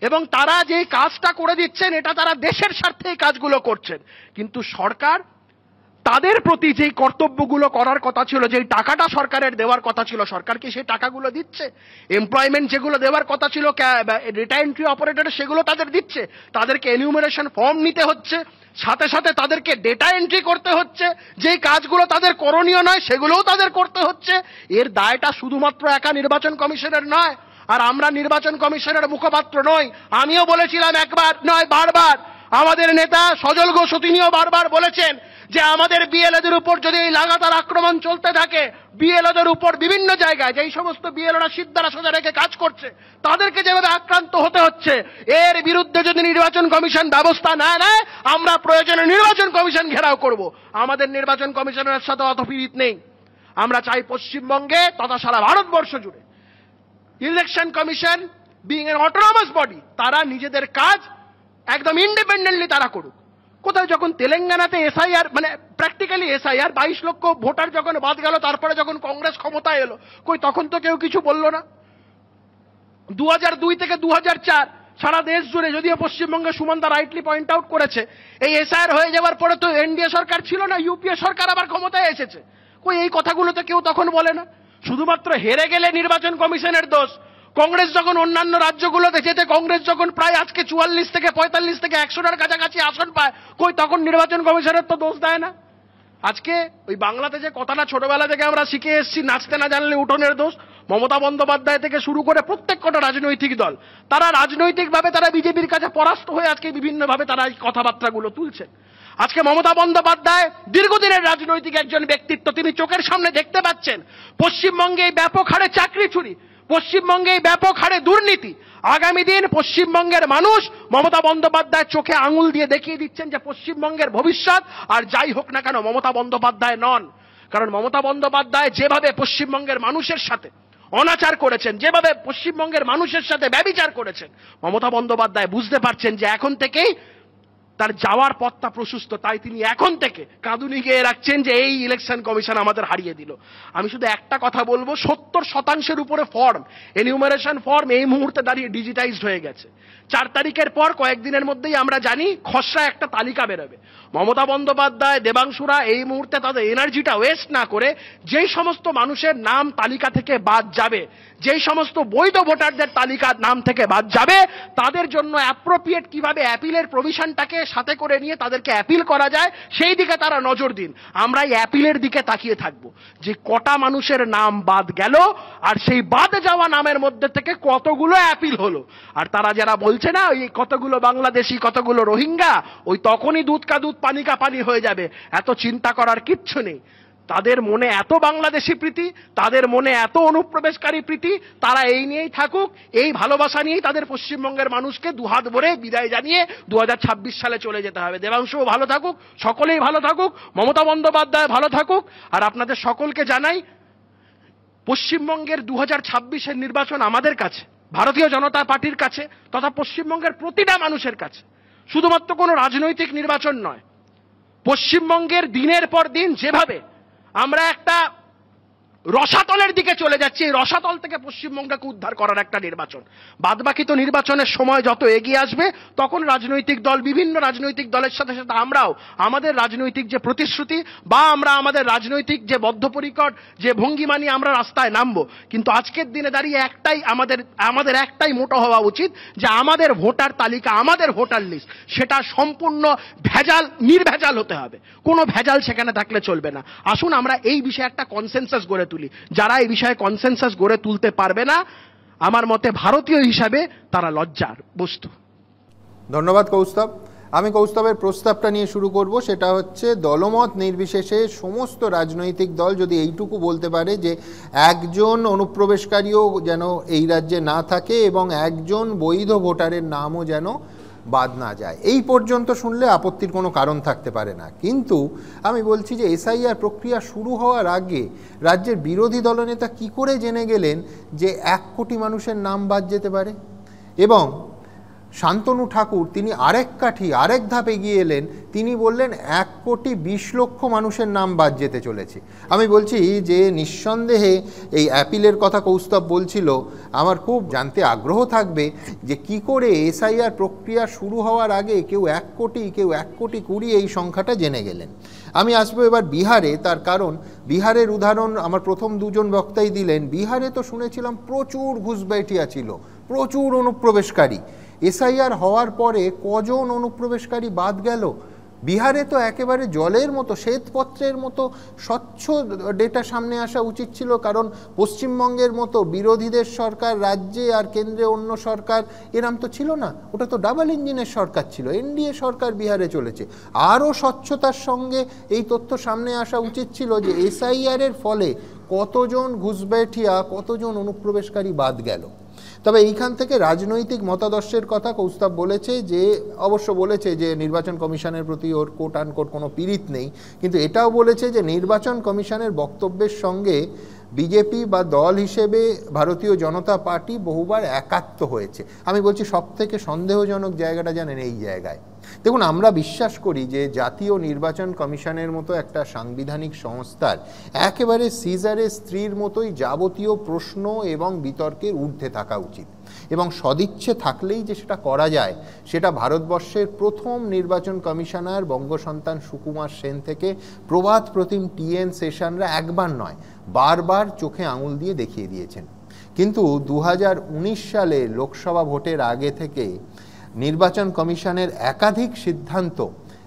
S3: এবং তারা যে কাজটা করে দিচ্ছেন এটা তারা দেশের স্বার্থে এই কাজগুলো করছেন। কিন্তু সরকার তাদের প্রতি যেই কর্তব্যগুলো করার কথা ছিল, যেই টাকাটা সরকারের দেওয়ার কথা ছিল, সরকার কি সেই টাকাগুলো দিচ্ছে? এমপ্লয়মেন্ট যেগুলো দেওয়ার কথা ছিল ডেটা এন্ট্রি অপারেটর, সেগুলো তাদের দিচ্ছে? তাদেরকে এনিউমারেশন ফর্ম নিতে হচ্ছে, সাথে সাথে তাদেরকে ডেটা এন্ট্রি করতে হচ্ছে, যেই কাজগুলো তাদের করণীয় নয় সেগুলোও তাদের করতে হচ্ছে। এর দায়টা শুধুমাত্র একা নির্বাচন কমিশনের নয়, আর আমরা নির্বাচন কমিশনের মুখপাত্র নই। আমিও বলেছিলাম, একবার নয় বারবার। আমাদের নেতা সজল ঘোষ তিনিও বারবার বলেছেন যে আমাদের বিএলওদের উপর যদি এই লাগাতার আক্রমণ চলতে থাকে, বিএলওদের উপর বিভিন্ন জায়গায় যেই সমস্ত বিএলওরা সিদ্ধারা সোজা রেখে কাজ করছে, তাদেরকে যেভাবে আক্রান্ত হতে হচ্ছে, এর বিরুদ্ধে যদি নির্বাচন কমিশন ব্যবস্থা না নেয়, আমরা প্রয়োজনে নির্বাচন কমিশন ঘেরাও করব। আমাদের নির্বাচন কমিশনের সাথে অত পীড়িত নেই। আমরা চাই পশ্চিমবঙ্গে তথা সারা ভারতবর্ষ জুড়ে election commission being N autonomous body, তারা নিজেদের কাজ একদম ইন্ডিপেন্ডেন্টলি তারা করুক। কোথায় যখন তেলেঙ্গানাতে এসআইআর, মানে প্র্যাকটিক্যালি এসআইআর 22 লক্ষ ভোটার যখন বাদ গেল, তারপরে যখন কংগ্রেস ক্ষমতায় এলো, কই তখন তো কেউ কিছু বলল না। 2002 থেকে 2004 সারা দেশ জুড়ে, যদিও পশ্চিমবঙ্গে সুমনদা রাইটলি পয়েন্ট আউট করেছে, এই এসআইআর হয়ে যাওয়ার পরে তো এনডিএ সরকার ছিল না, ইউপিএ সরকার আবার ক্ষমতায় এসেছে। কই এই কথাগুলো তো কেউ তখন বলে না। শুধুমাত্র হেরে গেলে নির্বাচন কমিশনের দোষ। কংগ্রেস যখন অন্যান্য রাজ্যগুলোতে যেতে, কংগ্রেস যখন প্রায় আজকে 44 থেকে 45 থেকে 100টার কাছাকাছি আসন পায়, কই তখন নির্বাচন কমিশনের তো দোষ দেয় না। আজকে ওই বাংলাতে যে কথাটা ছোটবেলা থেকে আমরা শিখে এসেছি, নাচতে না জানলে উঠোনের দোষ, মমতা বন্দ্যোপাধ্যায় থেকে শুরু করে প্রত্যেক কটা রাজনৈতিক দল, তারা রাজনৈতিকভাবে তারা বিজেপির কাছে পরাস্ত হয়ে আজকে বিভিন্নভাবে তারা এই কথাবার্তাগুলো তুলছে। আজকে মমতা বন্দ্যোপাধ্যায় দীর্ঘদিনের রাজনৈতিক একজন ব্যক্তিত্ব, তিনি চোখের সামনে দেখতে পাচ্ছেন পশ্চিমবঙ্গে ব্যাপক হারে চাকরি চুরি, পশ্চিমবঙ্গে ব্যাপক হারে দুর্নীতি। আগামী দিন পশ্চিমবঙ্গের মানুষ মমতা বন্দ্যোপাধ্যায় চোখে আঙুল দিয়ে দেখিয়ে দিচ্ছেন যে পশ্চিমবঙ্গের ভবিষ্যৎ আর যাই হোক না কেন মমতা বন্দ্যোপাধ্যায় নন। কারণ মমতা বন্দ্যোপাধ্যায় যেভাবে পশ্চিমবঙ্গের মানুষের সাথে অনাচার করেছেন, যেভাবে পশ্চিমবঙ্গের মানুষের সাথে ব্যভিচার করেছেন, মমতা বন্দ্যোপাধ্যায় বুঝতে পারছেন যে এখন থেকেই তার যাওয়ার পথটা প্রশস্ত, তাই তিনি এখন থেকে কাঁদুনি গেয়ে রাখছেন যে এই ইলেকশন কমিশন আমাদের হারিয়ে দিল। আমি শুধু একটা কথা বলবো, 70% উপরে ফর্ম, এনিউমারেশন ফর্ম এই মুহূর্তে দাঁড়িয়ে ডিজিটাইজড হয়ে গেছে। 4 তারিখের পর কয়েকদিনের মধ্যেই আমরা জানি খসড়া একটা তালিকা বেরোবে। মমতা বন্দ্যোপাধ্যায়, দেবাংশুরা এই মুহূর্তে তাদের এনার্জিটা ওয়েস্ট না করে যেই সমস্ত মানুষের নাম তালিকা থেকে বাদ যাবে, যেই সমস্ত বৈধ ভোটারদের তালিকার নাম থেকে বাদ যাবে, তাদের জন্য অ্যাপ্রোপ্রিয়েট কিভাবে অ্যাপিলের প্রভিশনটাকে সাথে করে নিয়ে তাদেরকে অ্যাপিল করা যায় সেই দিকে তারা নজর দিন। আমরা এই অ্যাপিলের দিকে তাকিয়ে থাকবো যে কটা মানুষের নাম বাদ গেল আর সেই বাদ যাওয়া নামের মধ্যে থেকে কতগুলো অ্যাপিল হলো। আর তারা যারা বলছে না ওই কতগুলো বাংলাদেশি, কতগুলো রোহিঙ্গা, ওই তখনই দুধ কা দুধ পানি কা পানি হয়ে যাবে, এত চিন্তা করার কিচ্ছু নেই। তাদের মনে এত বাংলাদেশি প্রীতি, তাদের মনে এত অনুপ্রবেশকারী প্রীতি, তারা এই নিয়েই থাকুক, এই ভালোবাসা নিয়েই তাদের পশ্চিমবঙ্গের মানুষকে দুহাত ভরে বিদায় জানিয়ে 2026 সালে চলে যেতে হবে। দেবাংশুও ভালো থাকুক, সকলেই ভালো থাকুক, মমতা বন্দ্যোপাধ্যায় ভালো থাকুক। আর আপনাদের সকলকে জানাই, পশ্চিমবঙ্গের 2026-এর নির্বাচন আমাদের কাছে, ভারতীয় জনতা পার্টির কাছে তথা পশ্চিমবঙ্গের প্রতিটা মানুষের কাছে শুধুমাত্র কোনো রাজনৈতিক নির্বাচন নয়। পশ্চিমবঙ্গের দিনের পর দিন যেভাবে আমরা একটা রসাতলের দিকে চলে যাচ্ছি, এই রসাতল থেকে পশ্চিমবঙ্গকে উদ্ধার করার একটা নির্বাচন। বাদবাকি তো নির্বাচনের সময় যত এগিয়ে আসবে তখন রাজনৈতিক দল, বিভিন্ন রাজনৈতিক দলের সাথে সাথে আমরাও আমাদের রাজনৈতিক যে প্রতিশ্রুতি বা আমরা আমাদের রাজনৈতিক যে বদ্ধপরিকর যে ভঙ্গিমা নিয়ে আমরা রাস্তায় নামবো। কিন্তু আজকের দিনে দাঁড়িয়ে একটাই আমাদের একটাই মোটো হওয়া উচিত যে আমাদের ভোটার তালিকা, আমাদের ভোটার লিস্ট সেটা সম্পূর্ণ ভেজাল, নির্ভেজাল হতে হবে, কোনো ভেজাল সেখানে থাকলে চলবে না। আসুন আমরা এই বিষয়ে একটা কনসেনসাস গড়ে তুলি। যারা এই বিষয়ে কনসেনসাস গড়ে তুলতে পারবে না, আমার মতে ভারতীয় হিসাবে তারা লজ্জার বস্তু।
S1: ধন্যবাদ কৌস্তব। আমি কৌস্তবের প্রস্তাবটা নিয়ে শুরু করব, সেটা হচ্ছে দলমত নির্বিশেষে সমস্ত রাজনৈতিক দল যদি এইটুকু বলতে পারে যে একজন অনুপ্রবেশকারীও যেন এই রাজ্যে না থাকে এবং একজন বৈধ ভোটারের নামও যেন বাদ না যায়, এই পর্যন্ত শুনলে আপত্তির কোনো কারণ থাকতে পারে না। কিন্তু আমি বলছি যে এসআইআর প্রক্রিয়া শুরু হওয়ার আগে রাজ্যের বিরোধী দলনেতা কি করে জেনে গেলেন যে 1 কোটি মানুষের নাম বাদ যেতে পারে? এবং শান্তনু ঠাকুর তিনি আরেক ধাপ এগিয়ে এলেন, তিনি বললেন 1,20,00,000 মানুষের নাম বাদ যেতে চলেছে। আমি বলছি যে নিঃসন্দেহে এই অ্যাপিলের কথা কৌস্তব বলছিল, আমার খুব জানতে আগ্রহ থাকবে যে কি করে এসআইআর প্রক্রিয়া শুরু হওয়ার আগে কেউ 1 কোটি, কেউ 1,20,00,000 এই সংখ্যাটা জেনে গেলেন। আমি আসবো এবার বিহারে, তার কারণ বিহারের উদাহরণ আমার প্রথম দুজন বক্তাই দিলেন। বিহারে তো শুনেছিলাম প্রচুর ঘুষবেটিয়া ছিল, প্রচুর অনুপ্রবেশকারী। এসআইআর হওয়ার পরে কজন অনুপ্রবেশকারী বাদ গেল? বিহারে তো একেবারে জলের মতো, শ্বেতপত্রের মতো স্বচ্ছ ডেটা সামনে আসা উচিত ছিল, কারণ পশ্চিমবঙ্গের মতো বিরোধীদের সরকার রাজ্যে আর কেন্দ্রে অন্য সরকার, এরম তো ছিল না। ওটা তো ডাবল ইঞ্জিনের সরকার ছিল, এনডিএ সরকার বিহারে চলেছে। আরও স্বচ্ছতার সঙ্গে এই তথ্য সামনে আসা উচিত ছিল যে এসআইআরের ফলে কতজন ঘুষবেঠিয়া, কতজন অনুপ্রবেশকারী বাদ গেল। তবে এইখান থেকে রাজনৈতিক মতাদর্শের কথা কৌস্তব বলেছে, যে অবশ্য বলেছে যে নির্বাচন কমিশনের প্রতি ওর কোট আনকোট কোনো পীড়িত নেই, কিন্তু এটাও বলেছে যে নির্বাচন কমিশনের বক্তব্যের সঙ্গে বিজেপি বা দল হিসেবে ভারতীয় জনতা পার্টি বহুবার একাত্ম হয়েছে। আমি বলছি সব থেকে সন্দেহজনক জায়গাটা জানেন এই জায়গায়। দেখুন, আমরা বিশ্বাস করি যে জাতীয় নির্বাচন কমিশনের মতো একটা সাংবিধানিক সংস্থার একেবারে সিজারের স্ত্রীর মতোই যাবতীয় প্রশ্ন এবং বিতর্কের ঊর্ধ্বে থাকা উচিত, এবং সদিচ্ছে থাকলেই যে সেটা করা যায়, সেটা ভারতবর্ষের প্রথম নির্বাচন কমিশনার বঙ্গসন্তান সুকুমার সেন থেকে প্রভাত প্রতিম টিএন সেশনরা একবার নয় বারবার চোখে আঙুল দিয়ে দেখিয়ে দিয়েছেন। কিন্তু 2019 সালে লোকসভা ভোটের আগে থেকে নির্বাচন কমিশনের একাধিক সিদ্ধান্ত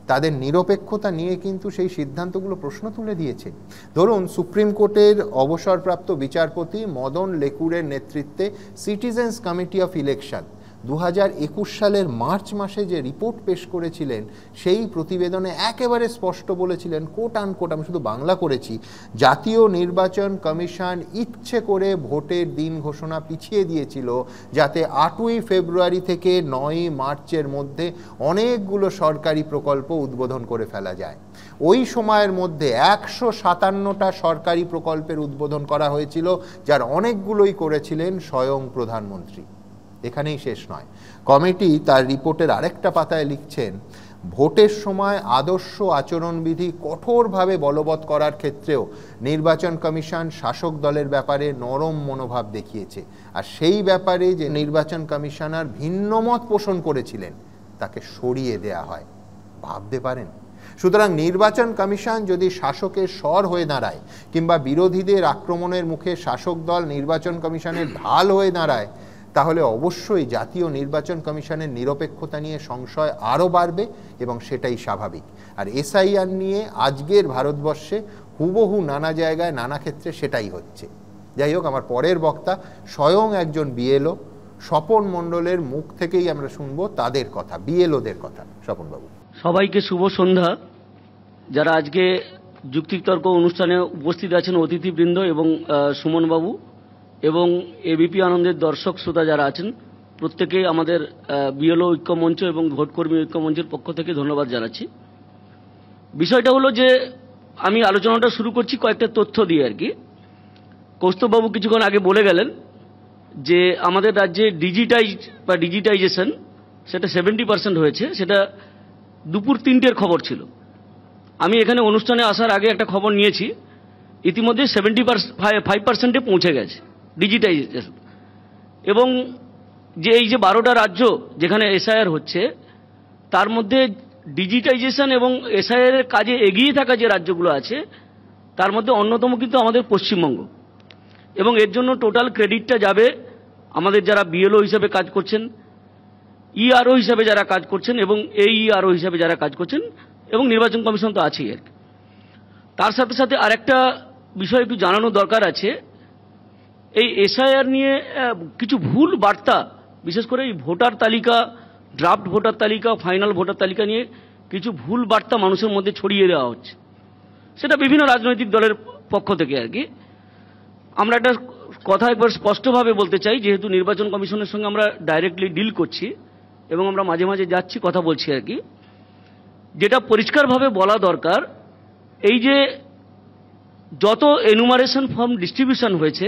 S1: তাদের নিরপেক্ষতা নিয়ে কিন্তু সেই সিদ্ধান্তগুলো প্রশ্ন তুলে দিয়েছে। ধরুন, সুপ্রিম কোর্টের অবসরপ্রাপ্ত বিচারপতি মদন লেকুরের নেতৃত্বে সিটিজেন্স কমিটি অফ ইলেকশন 2021 সালের মার্চ মাসে যে রিপোর্ট পেশ করেছিলেন, সেই প্রতিবেদনে একেবারে স্পষ্ট বলেছিলেন, কোট আনকোট, আমি শুধু বাংলা করেছি, জাতীয় নির্বাচন কমিশন ইচ্ছে করে ভোটের দিন ঘোষণা পিছিয়ে দিয়েছিল যাতে 8ই ফেব্রুয়ারি থেকে 9ই মার্চের মধ্যে অনেকগুলো সরকারি প্রকল্প উদ্বোধন করে ফেলা যায়। ওই সময়ের মধ্যে 157টা সরকারি প্রকল্পের উদ্বোধন করা হয়েছিল, যার অনেকগুলোই করেছিলেন স্বয়ং প্রধানমন্ত্রী। এখানেই শেষ নয়, কমিটি তার রিপোর্টের আরেকটা পাতায় লিখছেন, ভোটের সময় আদর্শ আচরণবিধি কঠোরভাবে বলবৎ করার ক্ষেত্রেও নির্বাচন কমিশন শাসক দলের ব্যাপারে নরম মনোভাব দেখিয়েছে। আর সেই ব্যাপারে যে নির্বাচন কমিশনার ভিন্নমত পোষণ করেছিলেন তাকে সরিয়ে দেয়া হয়, ভাবতে পারেন? সুতরাং নির্বাচন কমিশন যদি শাসকের স্বর হয়ে দাঁড়ায় কিংবা বিরোধীদের আক্রমণের মুখে শাসক দল নির্বাচন কমিশনের ঢাল হয়ে দাঁড়ায়, তাহলে অবশ্যই জাতীয় নির্বাচন কমিশনের নিরপেক্ষতা নিয়ে সংশয় আরও বাড়বে এবং সেটাই স্বাভাবিক। আর এসআইআর নিয়ে আজকের ভারতবর্ষে হুবহু নানা জায়গায় নানা ক্ষেত্রে সেটাই হচ্ছে। যাই হোক, আমার পরের বক্তা স্বয়ং একজন বিএলও, স্বপন মণ্ডলের মুখ থেকেই আমরা শুনবো তাদের কথা, বিএলওদের কথা। স্বপনবাবু,
S4: সবাইকে শুভ সন্ধ্যা। যারা আজকে যুক্তিতর্ক অনুষ্ঠানে উপস্থিত আছেন অতিথিবৃন্দ এবং সুমনবাবু এবং এবিপি আনন্দের দর্শক শ্রোতা যারা আছেন, প্রত্যেকে আমাদের বিএলও ঐক্যমঞ্চ এবং ভোটকর্মী ঐক্যমঞ্চের পক্ষ থেকে ধন্যবাদ জানাচ্ছি। বিষয়টা হলো যে আমি আলোচনাটা শুরু করছি কয়েকটা তথ্য দিয়ে আর কি। কৌস্তববাবু কিছুক্ষণ আগে বলে গেলেন যে আমাদের রাজ্যে ডিজিটাইজেশন সেটা 70% হয়েছে, সেটা দুপুর 3টের খবর ছিল। আমি এখানে অনুষ্ঠানে আসার আগে একটা খবর নিয়েছি, ইতিমধ্যে 75%-এ পৌঁছে গেছে ডিজিটাইজেশন। এবং যে এই যে 12টা রাজ্য যেখানে এসআইআর হচ্ছে, তার মধ্যে ডিজিটাইজেশন এবং এসআইআর এর কাজে এগিয়ে থাকা যে রাজ্যগুলো আছে তার মধ্যে অন্যতম কিন্তু আমাদের পশ্চিমবঙ্গ। এবং এর জন্য টোটাল ক্রেডিটটা যাবে আমাদের যারা বিএলও হিসেবে কাজ করছেন, ইআরও হিসেবে যারা কাজ করছেন এবং এইআরও হিসেবে যারা কাজ করছেন, এবং নির্বাচন কমিশন তো আছেই আর কি। তার সাথে সাথে আরেকটা বিষয় একটু জানানো দরকার আছে। এই এসআইআর নিয়ে কিছু ভুল বার্তা, বিশেষ করে এই ভোটার তালিকা, ড্রাফট ভোটার তালিকা, ফাইনাল ভোটার তালিকা নিয়ে কিছু ভুল বার্তা মানুষের মধ্যে ছড়িয়ে দেওয়া হচ্ছে, সেটা বিভিন্ন রাজনৈতিক দলের পক্ষ থেকে আর কি। আমরা একটা কথা একবার স্পষ্টভাবে বলতে চাই, যেহেতু নির্বাচন কমিশনের সঙ্গে আমরা ডাইরেক্টলি ডিল করছি এবং আমরা মাঝে মাঝে যাচ্ছি, কথা বলছি আর কি, যেটা পরিষ্কারভাবে বলা দরকার, এই যে যত এনুমারেশন ফর্ম ডিস্ট্রিবিউশন হয়েছে,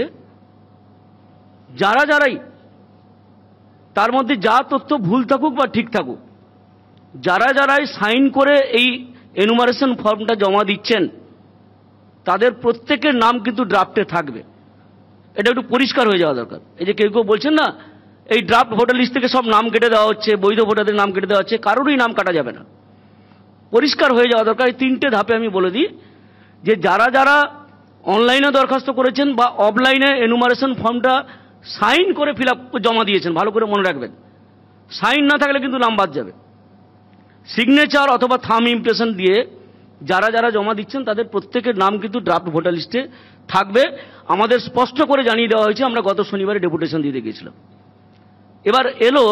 S4: যারাই তার মধ্যে যা তথ্য ভুল থাকুক বা ঠিক থাকুক, যারাই সাইন করে এই এনুমারেশন ফর্মটা জমা দিচ্ছেন তাদের প্রত্যেকের নাম কিন্তু ড্রাফটে থাকবে। এটা একটু পরিষ্কার হয়ে যাওয়া দরকার। এই যে কেউ বলছেন না এই ড্রাফট ভোটার লিস্ট থেকে সব নাম কেটে দেওয়া হচ্ছে, বৈধ ভোটারদের নাম কেটে দেওয়া হচ্ছে, কারোরই নাম কাটা যাবে না, পরিষ্কার হয়ে যাওয়া দরকার। এই 3টে ধাপে আমি বলে দিই যে যারা অনলাইনে দরখাস্ত করেছেন বা অফলাইনে এনুমারেশন ফর্মটা সাইন করে ফিল আপ জমা দিয়েছেন, ভালো করে মনে রাখবেন, সাইন না থাকলে কিন্তু নাম বাদ যাবে। সিগনেচার অথবা থাম ইমপ্রেশন দিয়ে যারা জমা দিচ্ছেন তাদের প্রত্যেকের নাম কিন্তু ড্রাফট ভোটার লিস্টে থাকবে। আমাদের স্পষ্ট করে জানিয়ে দেওয়া হয়েছে, আমরা গত শনিবারে ডেপুটেশন দিতে গিয়েছিলাম। এবার এলো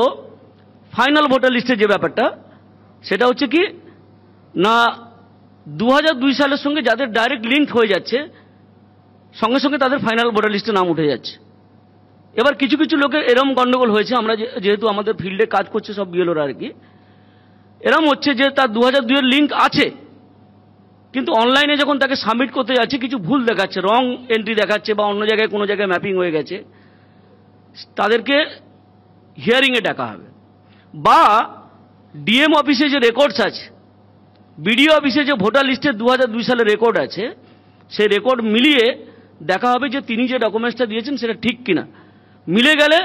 S4: ফাইনাল ভোটার লিস্টের যে ব্যাপারটা, সেটা হচ্ছে কি না 2002 সালের সঙ্গে যাদের ডাইরেক্ট লিঙ্ক হয়ে যাচ্ছে, সঙ্গে সঙ্গে তাদের ফাইনাল ভোটার লিস্টে নাম উঠে যাচ্ছে। এবার কিছু লোকের এরম গন্ডগোল হয়েছে, আমরা যেহেতু আমাদের ফিল্ডে কাজ করছে সব বিএলওরা আর কি, এরম হচ্ছে যে তার 2002 এর লিঙ্ক আছে, কিন্তু অনলাইনে যখন তাকে সাবমিট করতে যাচ্ছে কিছু ভুল দেখাচ্ছে, রং এন্ট্রি দেখাচ্ছে বা অন্য জায়গায় কোনো জায়গায় ম্যাপিং হয়ে গেছে, তাদেরকে হিয়ারিংয়ে ডাকা হবে। বা ডিএম অফিসে যে রেকর্ডস আছে, বিডিও অফিসে যে ভোটার লিস্টের 2002 সালের রেকর্ড আছে, সেই রেকর্ড মিলিয়ে দেখা হবে যে তিনি যে ডকুমেন্টসটা দিয়েছেন সেটা ঠিক কিনা। মিলে গেলে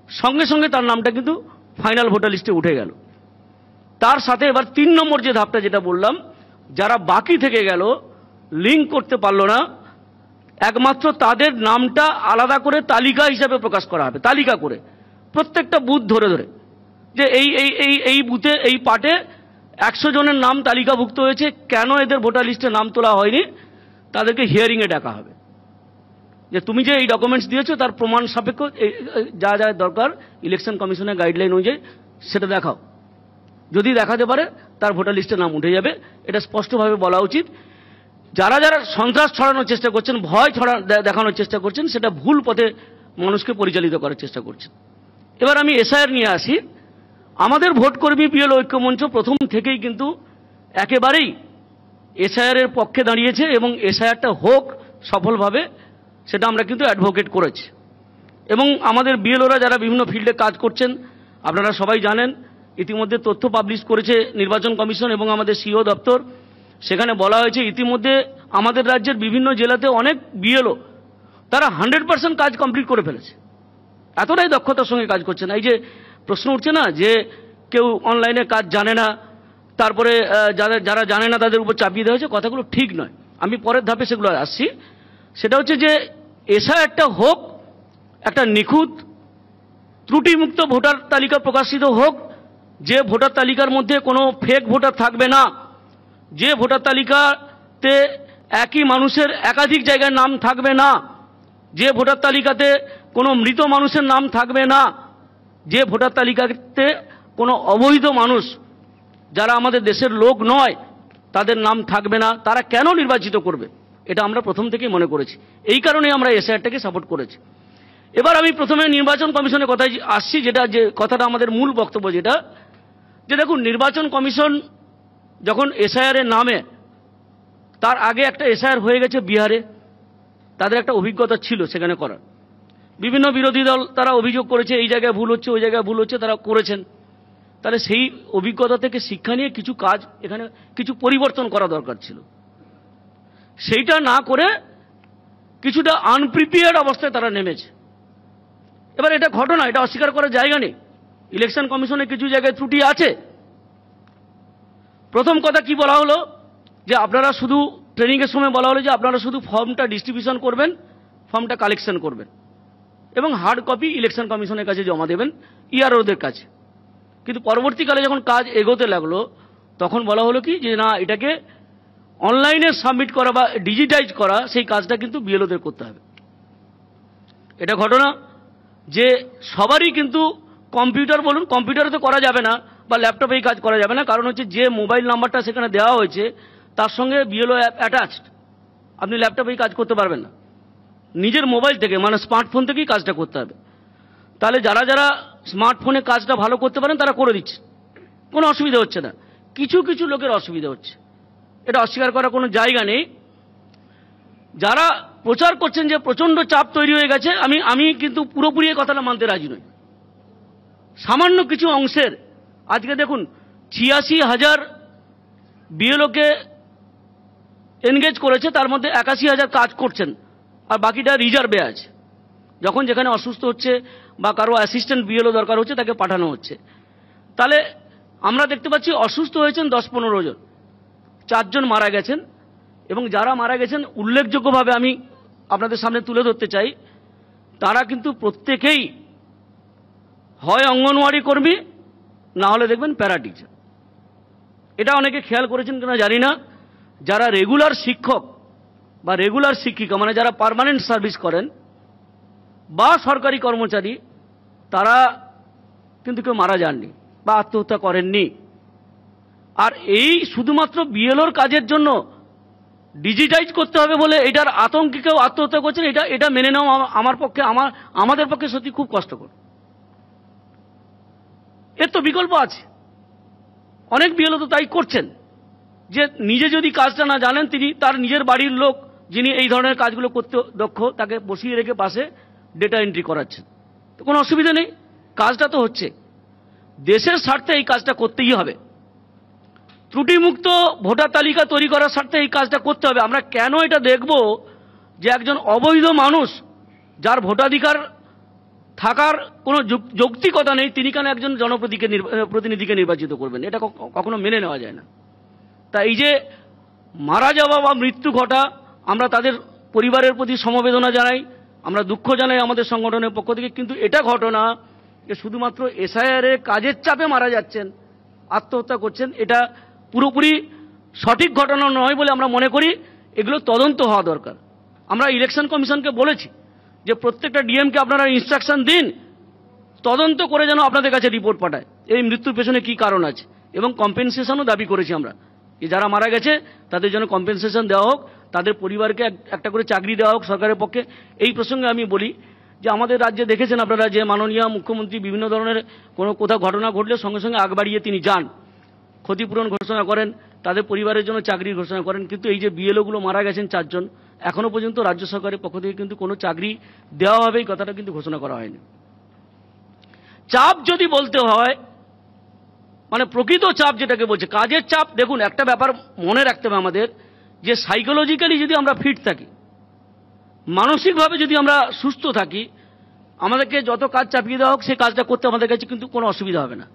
S4: সঙ্গে সঙ্গে তার নামটা কিন্তু ফাইনাল ভোটার লিস্টে উঠে গেল। তার সাথে এবার 3 নম্বর যে ধাপটা যেটা বললাম, যারা বাকি থেকে গেল, লিঙ্ক করতে পারল না, একমাত্র তাদের নামটা আলাদা করে তালিকা হিসাবে প্রকাশ করা হবে, তালিকা করে প্রত্যেকটা বুথ ধরে যে এই বুথে এই পার্টে 100 জনের নাম তালিকাভুক্ত হয়েছে, কেন এদের ভোটার লিস্টে নাম তোলা হয়নি, তাদেরকে হিয়ারিংয়ে ডাকা হবে যে তুমি যে এই ডকুমেন্টস দিয়েছো তার প্রমাণ সাপেক্ষ যা দরকার ইলেকশন কমিশনের গাইডলাইন অনুযায়ী সেটা দেখাও। যদি দেখাতে পারে তার ভোটার লিস্টে নাম উঠে যাবে। এটা স্পষ্টভাবে বলা উচিত। যারা সন্ত্রাস ছড়ানোর চেষ্টা করছেন, ভয় দেখানোর চেষ্টা করছেন, সেটা ভুল পথে মানুষকে পরিচালিত করার চেষ্টা করছেন। এবার আমি এসআইআর নিয়ে আসি। আমাদের ভোটকর্মী বিএলও ঐক্যমঞ্চ প্রথম থেকেই কিন্তু একেবারেই এসআইআর এর পক্ষে দাঁড়িয়েছে এবং এসআইআরটা হোক সফলভাবে, সেটা আমরা কিন্তু অ্যাডভোকেট করেছি। এবং আমাদের বিএলওরা যারা বিভিন্ন ফিল্ডে কাজ করছেন, আপনারা সবাই জানেন ইতিমধ্যে তথ্য পাবলিশ করেছে নির্বাচন কমিশন এবং আমাদের সিও দপ্তর। সেখানে বলা হয়েছে ইতিমধ্যে আমাদের রাজ্যের বিভিন্ন জেলাতে অনেক বিএলও তারা 100% কাজ কমপ্লিট করে ফেলেছে, এতটাই দক্ষতার সঙ্গে কাজ করছে না। এই যে প্রশ্ন উঠছে না যে কেউ অনলাইনে কাজ জানে না, তারপরে যারা জানে না তাদের উপর চাপিয়ে দেওয়া হয়েছে, কথাগুলো ঠিক নয়। আমি পরের ধাপে সেগুলো আসছি। সেটা হচ্ছে যে এসআইআরটা হোক একটা নিখুঁত ত্রুটিমুক্ত ভোটার তালিকা প্রকাশিত হোক, যে ভোটার তালিকার মধ্যে কোনো ফেক ভোটার থাকবে না, যে ভোটার তালিকাতে একই মানুষের একাধিক জায়গায় নাম থাকবে না, যে ভোটার তালিকাতে কোনো মৃত মানুষের নাম থাকবে না, যে ভোটার তালিকাতে কোনো অবৈধ মানুষ যারা আমাদের দেশের লোক নয় তাদের নাম থাকবে না, তারা কেন নির্বাচিত করবে? এটা আমরা প্রথম থেকেই মনে করেছি, এই কারণেই আমরা এসআইআরটাকে সাপোর্ট করেছি। এবার আমি প্রথমে নির্বাচন কমিশনের কথায় আসছি, যে কথাটা আমাদের মূল বক্তব্য, যেটা যে দেখুন নির্বাচন কমিশন যখন এসআইআর এর নামে, তার আগে একটা এসআইআর হয়ে গেছে বিহারে, তাদের একটা অভিজ্ঞতা ছিল সেখানে করার। বিভিন্ন বিরোধী দল তারা অভিযোগ করেছে এই জায়গায় ভুল হচ্ছে, ওই জায়গায় ভুল হচ্ছে, তারা করেছেন। তাহলে সেই অভিজ্ঞতা থেকে শিক্ষা নিয়ে কিছু কাজ এখানে কিছু পরিবর্তন করা দরকার ছিল, সেইটা না করে কিছুটা আনপ্রিপেয়ার্ড অবস্থায় তারা নেমেছে। এবার এটা ঘটনা, এটা অস্বীকার করার জায়গা নেই। ইলেকশন কমিশনে কিছু জায়গায় ত্রুটি আছে। প্রথম কথা কি বলা হলো, যে আপনারা শুধু ট্রেনিংয়ের সময় বলা হলো যে আপনারা শুধু ফর্মটা ডিস্ট্রিবিউশন করবেন, ফর্মটা কালেকশন করবেন এবং হার্ড কপি ইলেকশন কমিশনের কাছে জমা দেবেন, ইআরওদের কাছে। কিন্তু পরবর্তীকালে যখন কাজ এগোতে লাগলো তখন বলা হলো কি যে না, এটাকে অনলাইনে সাবমিট করা বা ডিজিটাইজ করা, সেই কাজটা কিন্তু বিএলওদের করতে হবে। এটা ঘটনা যে সবারই কিন্তু কম্পিউটার বলুন, কম্পিউটারে তো করা যাবে না বা ল্যাপটপে এই কাজ করা যাবে না, কারণ হচ্ছে যে মোবাইল নাম্বারটা সেখানে দেওয়া হয়েছে তার সঙ্গে বিএলও অ্যাপ অ্যাটাচড, আপনি ল্যাপটপে এই কাজ করতে পারবেন না, নিজের মোবাইল থেকে মানে স্মার্টফোন থেকেই কাজটা করতে হবে। তাহলে যারা যারা স্মার্টফোনে কাজটা ভালো করতে পারেন তারা করে দিচ্ছে, কোনো অসুবিধা হচ্ছে না। কিছু কিছু লোকের অসুবিধা হচ্ছে, এটা অস্বীকার করার কোনো জায়গা নেই। যারা প্রচার করছেন যে প্রচণ্ড চাপ তৈরি হয়ে গেছে, আমি কিন্তু পুরোপুরি এই কথাটা মানতে রাজি নই। সামান্য কিছু অংশের, আজকে দেখুন ৮৬,০০০ বিএলওকে এনগেজ করেছে, তার মধ্যে ৮১,০০০ কাজ করছেন আর বাকিটা রিজার্ভে আছে। যখন যেখানে অসুস্থ হচ্ছে বা কারো অ্যাসিস্ট্যান্ট বিএলও দরকার হচ্ছে তাকে পাঠানো হচ্ছে। তাহলে আমরা দেখতে পাচ্ছি অসুস্থ হয়েছেন ১০-১৫ জন, ৪ জন মারা গেছেন। এবং যারা মারা গেছেন উল্লেখযোগ্যভাবে আমি আপনাদের সামনে তুলে ধরতে চাই, তারা কিন্তু প্রত্যেকেই হয় অঙ্গনওয়াড়ি কর্মী, না হলে দেখবেন প্যারা টিচার। এটা অনেকে খেয়াল করেছেন কিনা জানি না, যারা রেগুলার শিক্ষক বা রেগুলার শিক্ষিকা মানে যারা পার্মানেন্ট সার্ভিস করেন বা সরকারি কর্মচারী, তারা কিন্তু কেউ মারা যাননি বা আত্মহত্যা করেননি। আর এই শুধুমাত্র বিএলওর কাজের জন্য ডিজিটাইজ করতে হবে বলে এটার আতঙ্কে কেউ আত্মহত্যা করছেন, এটা মেনে নেওয়া আমার পক্ষে, আমাদের পক্ষে সত্যি খুব কষ্টকর। এর তো বিকল্প আছে, অনেক বিএলও তো তাই করছেন, যে নিজে যদি কাজটা না জানেন তিনি তার নিজের বাড়ির লোক যিনি এই ধরনের কাজগুলো করতে দক্ষ তাকে বসিয়ে রেখে পাশে ডেটা এন্ট্রি করাচ্ছেন, তো কোনো অসুবিধা নেই, কাজটা তো হচ্ছে। দেশের স্বার্থে এই কাজটা করতেই হবে, ত্রুটিমুক্ত ভোটার তালিকা তৈরি করার স্বার্থে এই কাজটা করতে হবে। আমরা কেন এটা দেখব যে একজন অবৈধ মানুষ যার ভোটাধিকার থাকার কোনো যৌক্তিকতা নেই, তিনি কেন একজন জনপ্রতিনিধিকে নির্বাচিত করবেন? এটা কখনো মেনে নেওয়া যায় না। তা এই যে মারা যাওয়া বা মৃত্যু ঘটা, আমরা তাদের পরিবারের প্রতি সমবেদনা জানাই, আমরা দুঃখ জানাই আমাদের সংগঠনের পক্ষ থেকে। কিন্তু এটা ঘটনা যে শুধুমাত্র এসআইআর এর কাজের চাপে মারা যাচ্ছেন, আত্মহত্যা করছেন, এটা পুরোপুরি সঠিক ঘটনা নয় বলে আমরা মনে করি। এগুলো তদন্ত হওয়া দরকার। আমরা ইলেকশন কমিশনকে বলেছি যে প্রত্যেকটা ডিএমকে আপনারা ইনস্ট্রাকশন দিন, তদন্ত করে যেন আপনাদের কাছে রিপোর্ট পাঠায় এই মৃত্যুর পেছনে কি কারণ আছে, এবং কম্পেনসেশনও দাবি করেছি আমরা যে যারা মারা গেছে তাদের জন্য কম্পেনসেশন দেওয়া হোক, তাদের পরিবারকে একটা করে চাকরি দেওয়া হোক সরকারের পক্ষে। এই প্রসঙ্গে আমি বলি যে আমাদের রাজ্যে দেখেছেন আপনারা যে মাননীয় মুখ্যমন্ত্রী বিভিন্ন ধরনের কোথাও ঘটনা ঘটলে সঙ্গে সঙ্গে আগ বাড়িয়ে তিনি যান, ক্ষতিপূরণ ঘোষণা করেন, তাদের পরিবারের জন্য চাকরির ঘোষণা করেন। কিন্তু এই যে বিএলওগুলো মারা গেছেন 4 জন, এখনো পর্যন্ত রাজ্য সরকারের পক্ষ থেকে কিন্তু কোনো চাকরি দেওয়া হবে এই কথাটা কিন্তু ঘোষণা করা হয়নি। চাপ যদি বলতে হয় মানে প্রকৃত চাপ যেটাকে বলছে কাজের চাপ। দেখুন একটা ব্যাপার মনে রাখতে হবে আমাদের, যে সাইকোলজিক্যালি যদি আমরা ফিট থাকি, মানসিকভাবে যদি আমরা সুস্থ থাকি, আমাদেরকে যত কাজ চাপিয়ে দেওয়া হোক সেই কাজটা করতে আমাদের কাছে কিন্তু কোনো অসুবিধা হবে না।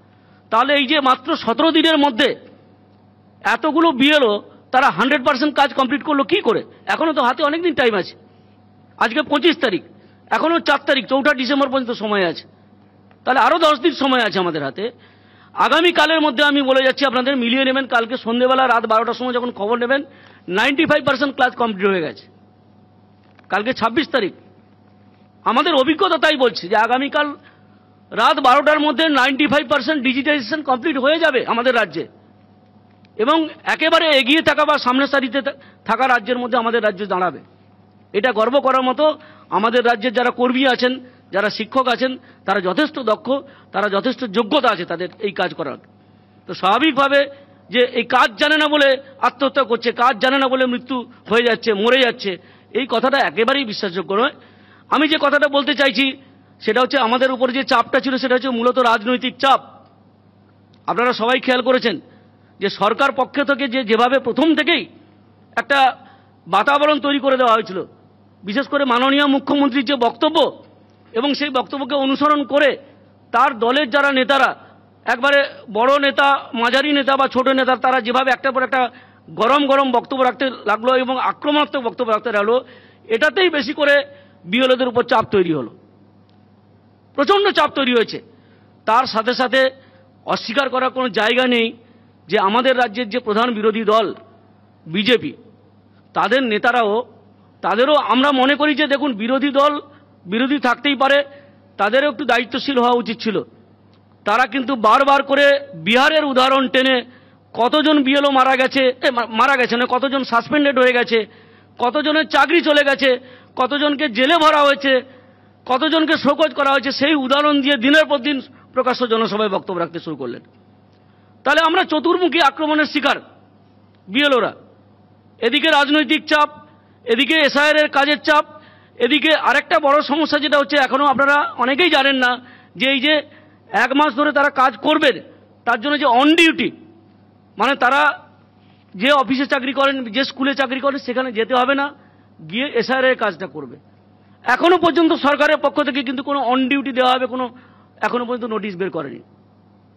S4: তাহলে এই যে মাত্র 17 দিনের মধ্যে এতগুলো বিএলও তারা 100% কাজ কমপ্লিট করলো কি করে? এখনো তো হাতে অনেক দিন টাইম আছে। আজকে 25 তারিখ, এখনো 4 তারিখ, 4 ডিসেম্বর পর্যন্ত সময় আছে। তাহলে আরো 10 দিন সময় আছে আমাদের হাতে। আগামীকালের মধ্যে আমি বলে যাচ্ছি আপনাদের, মিলিয়ে নেবেন, কালকে সন্ধ্যেবেলা রাত 12টার সময় যখন খবর নেবেন 95% কাজ কমপ্লিট হয়ে গেছে। কালকে 26 তারিখ, আমাদের অভিজ্ঞতা তাই বলছে যে আগামীকাল রাত 12টার মধ্যে 95% ডিজিটাইজেশন কমপ্লিট হয়ে যাবে আমাদের রাজ্যে, এবং একেবারে এগিয়ে থাকা বা সামনের সারিতে থাকা রাজ্যের মধ্যে আমাদের রাজ্য দাঁড়াবে। এটা গর্ব করার মতো। আমাদের রাজ্যের যারা কর্মী আছেন, যারা শিক্ষক আছেন, তারা যথেষ্ট দক্ষ, তারা যথেষ্ট যোগ্যতা আছে তাদের এই কাজ করার। তো স্বাভাবিকভাবে যে এই কাজ জানে না বলে আত্মহত্যা করছে, কাজ জানে না বলে মৃত্যু হয়ে যাচ্ছে, মরে যাচ্ছে, এই কথাটা একেবারেই বিশ্বাসযোগ্য নয়। আমি যে কথাটা বলতে চাইছি সেটা হচ্ছে আমাদের উপর যে চাপটা ছিল সেটা হচ্ছে মূলত রাজনৈতিক চাপ। আপনারা সবাই খেয়াল করেছেন যে সরকার পক্ষ থেকে যেভাবে প্রথম থেকেই একটা বাতাবরণ তৈরি করে দেওয়া হয়েছিল, বিশেষ করে মাননীয় মুখ্যমন্ত্রীর যে বক্তব্য, এবং সেই বক্তব্যকে অনুসরণ করে তার দলের যারা নেতারা, একবারে বড় নেতা, মাঝারি নেতা বা ছোট নেতা, তারা যেভাবে একটার পর একটা গরম গরম বক্তব্য রাখতে লাগলো এবং আক্রমণাত্মক বক্তব্য রাখতে লাগলো, এটাতেই বেশি করে বিএলওদের উপর চাপ তৈরি হলো, প্রচণ্ড চাপ তৈরি হয়েছে। তার সাথে সাথে অস্বীকার করার কোনো জায়গা নেই যে আমাদের রাজ্যের যে প্রধান বিরোধী দল বিজেপি, তাদের নেতারাও, তাদেরও আমরা মনে করি যে দেখুন, বিরোধী দল বিরোধী থাকতেই পারে, তাদেরও একটু দায়িত্বশীল হওয়া উচিত ছিল। তারা কিন্তু বারবার করে বিহারের উদাহরণ টেনে কতজন বিএলও মারা গেছে না, কতজন সাসপেন্ডেড হয়ে গেছে, কতজনের চাকরি চলে গেছে, কতজনকে জেলে ভরা হয়েছে, কতজনকে শোকজ করা হয়েছে, সেই উদাহরণ দিয়ে দিনের পর দিন প্রকাশ্য জনসভায় বক্তব্য রাখতে শুরু করলেন। তাহলে আমরা চতুর্মুখী আক্রমণের শিকার বিএলওরা। এদিকে রাজনৈতিক চাপ, এদিকে এসআইআর এর কাজের চাপ, এদিকে আরেকটা বড় সমস্যা যেটা হচ্ছে, এখনো আপনারা অনেকেই জানেন না যে এই যে 1 মাস ধরে তারা কাজ করবেন, তার জন্য যে অন ডিউটি, মানে তারা যে অফিসে চাকরি করেন, যে স্কুলে চাকরি করেন, সেখানে যেতে হবে না, গিয়ে এসআইআর এর কাজটা করবে। এখনো পর্যন্ত সরকারের পক্ষ থেকে কিন্তু কোনো অন ডিউটি দেওয়া হবে কোনো এখনো পর্যন্ত নোটিশ বের করেনি।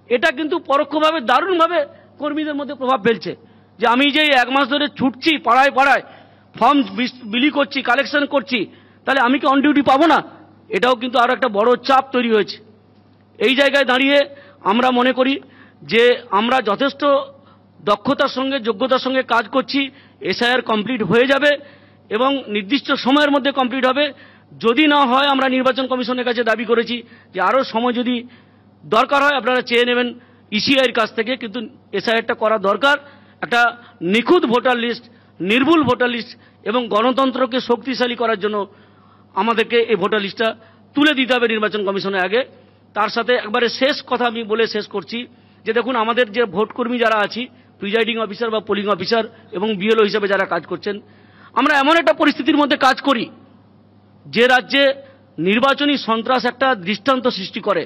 S4: এটা কিন্তু পরোক্ষভাবে দারুণভাবে কর্মীদের মধ্যে প্রভাব ফেলছে যে আমি যে 1 মাস ধরে ছুটছি, পাড়ায় পাড়ায় ফর্ম বিলি করছি, কালেকশন করছি, তাহলে আমি কি অন ডিউটি পাবো না? এটাও কিন্তু আরো একটা বড় চাপ তৈরি হয়েছে। এই জায়গায় দাঁড়িয়ে আমরা মনে করি যে আমরা যথেষ্ট দক্ষতার সঙ্গে, যোগ্যতার সঙ্গে কাজ করছি, এসআইআর কমপ্লিট হয়ে যাবে এবং নির্দিষ্ট সময়ের মধ্যে কমপ্লিট হবে। যদি না হয়, আমরা নির্বাচন কমিশনের কাছে দাবি করেছি যে আরও সময় যদি দরকার হয় আপনারা চেয়ে নেবেন ইসিআইয়ের কাছ থেকে, কিন্তু এসআইআরটা করা দরকার। একটা নিখুঁত ভোটার লিস্ট, নির্ভুল ভোটার লিস্ট এবং গণতন্ত্রকে শক্তিশালী করার জন্য আমাদেরকে এই ভোটার লিস্টটা তুলে দিতে হবে নির্বাচন কমিশনের আগে। তার সাথে একবারে শেষ কথা আমি বলে শেষ করছি যে দেখুন, আমাদের যে ভোটকর্মী যারা আছি, প্রিজাইডিং অফিসার বা পোলিং অফিসার এবং বিএলও হিসেবে যারা কাজ করছেন, আমরা এমন একটা পরিস্থিতির মধ্যে কাজ করি যে রাজ্যে নির্বাচনী সন্ত্রাস একটা দৃষ্টান্ত সৃষ্টি করে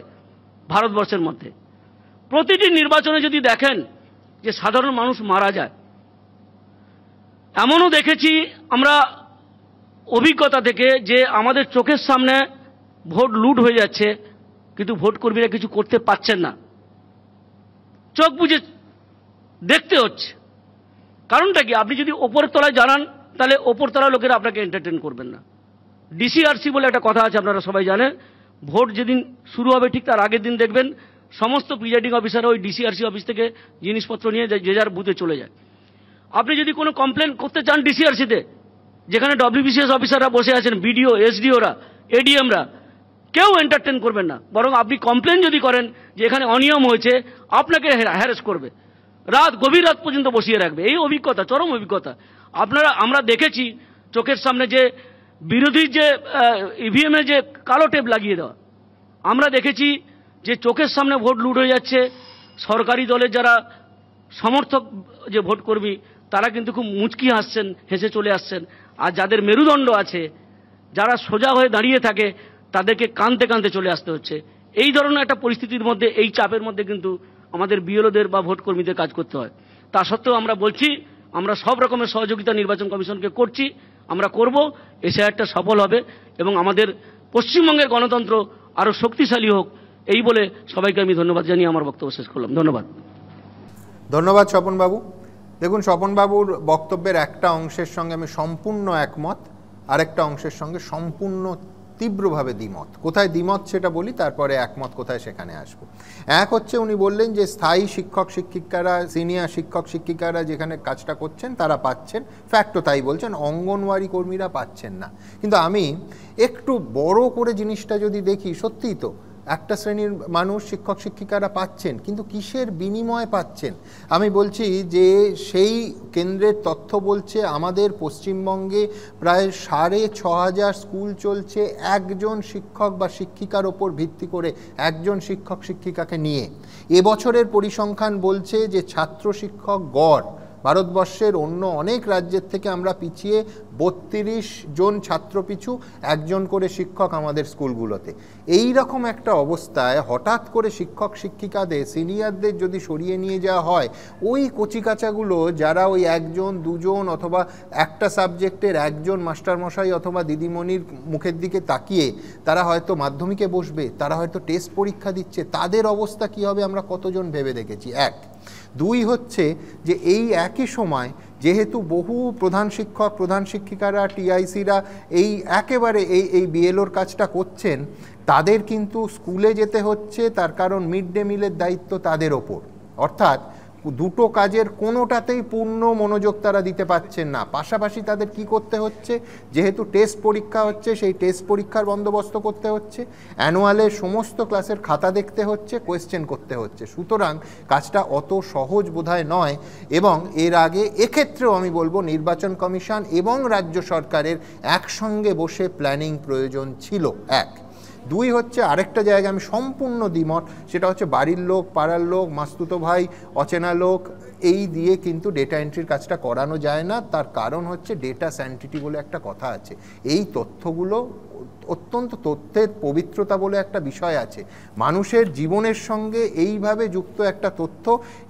S4: ভারতবর্ষের মধ্যে। প্রতিটি নির্বাচনে যদি দেখেন যে সাধারণ মানুষ মারা যায়, এমনও দেখেছি আমরা অভিজ্ঞতা থেকে যে আমাদের চোখের সামনে ভোট লুট হয়ে যাচ্ছে, কিন্তু ভোট কর্মীরা কিছু করতে পারছেন না, চোখ বুজে দেখতে হচ্ছে। কারণটা কি? আপনি যদি ওপরের তলায় জানান, তাহলে ওপর তলায় লোকেরা আপনাকে এন্টারটেন করবেন না। ডিসিআরসি বলে একটা কথা আছে, আপনারা সবাই জানেন। ভোট যেদিন শুরু হবে ঠিক তার আগের দিন দেখবেন সমস্ত প্রিজাইডিং অফিসার ওই ডিসিআরসি অফিস থেকে জিনিসপত্র নিয়ে যে যার বুথে চলে যায়। আপনি যদি কোনো কমপ্লেন করতে চান ডিসিআরসিতে, যেখানে ডব্লিউবিসিএস অফিসাররা বসে আছেন, বিডিও, এসডিওরা, এডিএমরা, কেউ এন্টারটেন করবেন না। বরং আপনি কমপ্লেন যদি করেন যে এখানে অনিয়ম হয়েছে, আপনাকে হ্যারাস করবে, গভীর রাত পর্যন্ত বসিয়ে রাখবে। এই অভিজ্ঞতা, চরম অভিজ্ঞতা আমরা দেখেছি চোখের সামনে। যে বিরোধীর যে ইভিএমে যে কালো টেপ লাগিয়ে দেওয়া, আমরা দেখেছি যে চোখের সামনে ভোট লুট হয়ে যাচ্ছে। সরকারি দলের যারা সমর্থক যে ভোট কর্মী, তারা কিন্তু খুব মুচকি হাসছেন, হেসে চলে আসছেন। আর যাদের মেরুদণ্ড আছে, যারা সোজা হয়ে দাঁড়িয়ে থাকে, তাদেরকে কাঁদতে কাঁদতে চলে আসতে হচ্ছে। এই ধরনের একটা পরিস্থিতির মধ্যে, এই চাপের মধ্যে কিন্তু আমাদের বিএলওদের বা ভোট কর্মীদের কাজ করতে হয়। তা সত্ত্বেও আমরা বলছি, আমরা সব রকমের সহযোগিতা নির্বাচন কমিশনকে করছি, আমরা করব। এসআইআরটা সফল হবে এবং আমাদের পশ্চিমবঙ্গের গণতন্ত্র আরো শক্তিশালী হোক, এই বলে সবাইকে আমি ধন্যবাদ জানিয়ে আমার বক্তব্য শেষ করলাম। ধন্যবাদ।
S1: ধন্যবাদ স্বপনবাবু। দেখুন, স্বপনবাবুর বক্তব্যের একটা অংশের সঙ্গে আমি সম্পূর্ণ একমত, আরেকটা অংশের সঙ্গে সম্পূর্ণ তীব্রভাবে দ্বিমত। কোথায় দ্বিমত সেটা বলি, তারপরে একমত কোথায় সেখানে আসবো। এক হচ্ছে, উনি বললেন যে স্থায়ী শিক্ষক শিক্ষিকারা, সিনিয়র শিক্ষক শিক্ষিকারা যেখানে কাজটা করছেন তারা পাচ্ছেন, ফ্যাক্টও তাই বলছেন, অঙ্গনওয়াড়ি কর্মীরা পাচ্ছেন না। কিন্তু আমি একটু বড় করে জিনিসটা যদি দেখি, সত্যিই তো একটা শ্রেণীর মানুষ শিক্ষক শিক্ষিকারা পাচ্ছেন, কিন্তু কিসের বিনিময়ে পাচ্ছেন? আমি বলছি যে সেই কেন্দ্রের তথ্য বলছে আমাদের পশ্চিমবঙ্গে প্রায় 6,500 স্কুল চলছে একজন শিক্ষক বা শিক্ষিকার ওপর ভিত্তি করে, একজন শিক্ষক শিক্ষিকাকে নিয়ে। এবছরের পরিসংখ্যান বলছে যে ছাত্র শিক্ষক গড় ভারতবর্ষের অন্য অনেক রাজ্যের থেকে আমরা পিছিয়ে, 32 জন ছাত্র পিছু একজন করে শিক্ষক আমাদের স্কুলগুলোতে। এই রকম একটা অবস্থায় হঠাৎ করে শিক্ষক শিক্ষিকাদের, সিনিয়রদের যদি সরিয়ে নিয়ে যাওয়া হয়, ওই কচিকাচাগুলো যারা ওই একজন দুজন অথবা একটা সাবজেক্টের একজন মাস্টারমশাই অথবা দিদিমণির মুখের দিকে তাকিয়ে তারা হয়তো মাধ্যমিকে বসবে, তারা হয়তো টেস্ট পরীক্ষা দিচ্ছে, তাদের অবস্থা কী হবে আমরা কতজন ভেবে দেখেছি। এক। দুই হচ্ছে যে এই একই সময় যেহেতু বহু প্রধান শিক্ষক, প্রধান শিক্ষিকারা, টিআইসিরা এই একেবারে এই বিএলওর কাজটা করছেন, তাদের কিন্তু স্কুলে যেতে হচ্ছে, তার কারণ মিড ডে মিলের দায়িত্ব তাদের ওপর। অর্থাৎ দুটো কাজের কোনোটাতেই পূর্ণ মনোযোগ তারা দিতে পারছেন না। পাশাপাশি তাদের কি করতে হচ্ছে, যেহেতু টেস্ট পরীক্ষা হচ্ছে, সেই টেস্ট পরীক্ষার বন্দোবস্ত করতে হচ্ছে, অ্যানুয়ালের সমস্ত ক্লাসের খাতা দেখতে হচ্ছে, কোয়েশ্চেন করতে হচ্ছে। সুতরাং কাজটা অত সহজ বোধহয় নয়। এবং এর আগে এক্ষেত্রেও আমি বলবো নির্বাচন কমিশন এবং রাজ্য সরকারের একসঙ্গে বসে প্ল্যানিং প্রয়োজন ছিল। এক। দুই হচ্ছে, আরেকটা জায়গা আমি সম্পূর্ণ দ্বিমত, সেটা হচ্ছে বাড়ির লোক, পাড়ার লোক, মাস্তুতো ভাই, অচেনা লোক, এই দিয়ে কিন্তু ডেটা এন্ট্রির কাজটা করানো যায় না। তার কারণ হচ্ছে ডেটা স্যানিটিটি বলে একটা কথা আছে। এই তথ্যগুলো অত্যন্ত তথ্যের পবিত্রতা বলে একটা বিষয় আছে। মানুষের জীবনের সঙ্গে এইভাবে যুক্ত একটা তথ্য,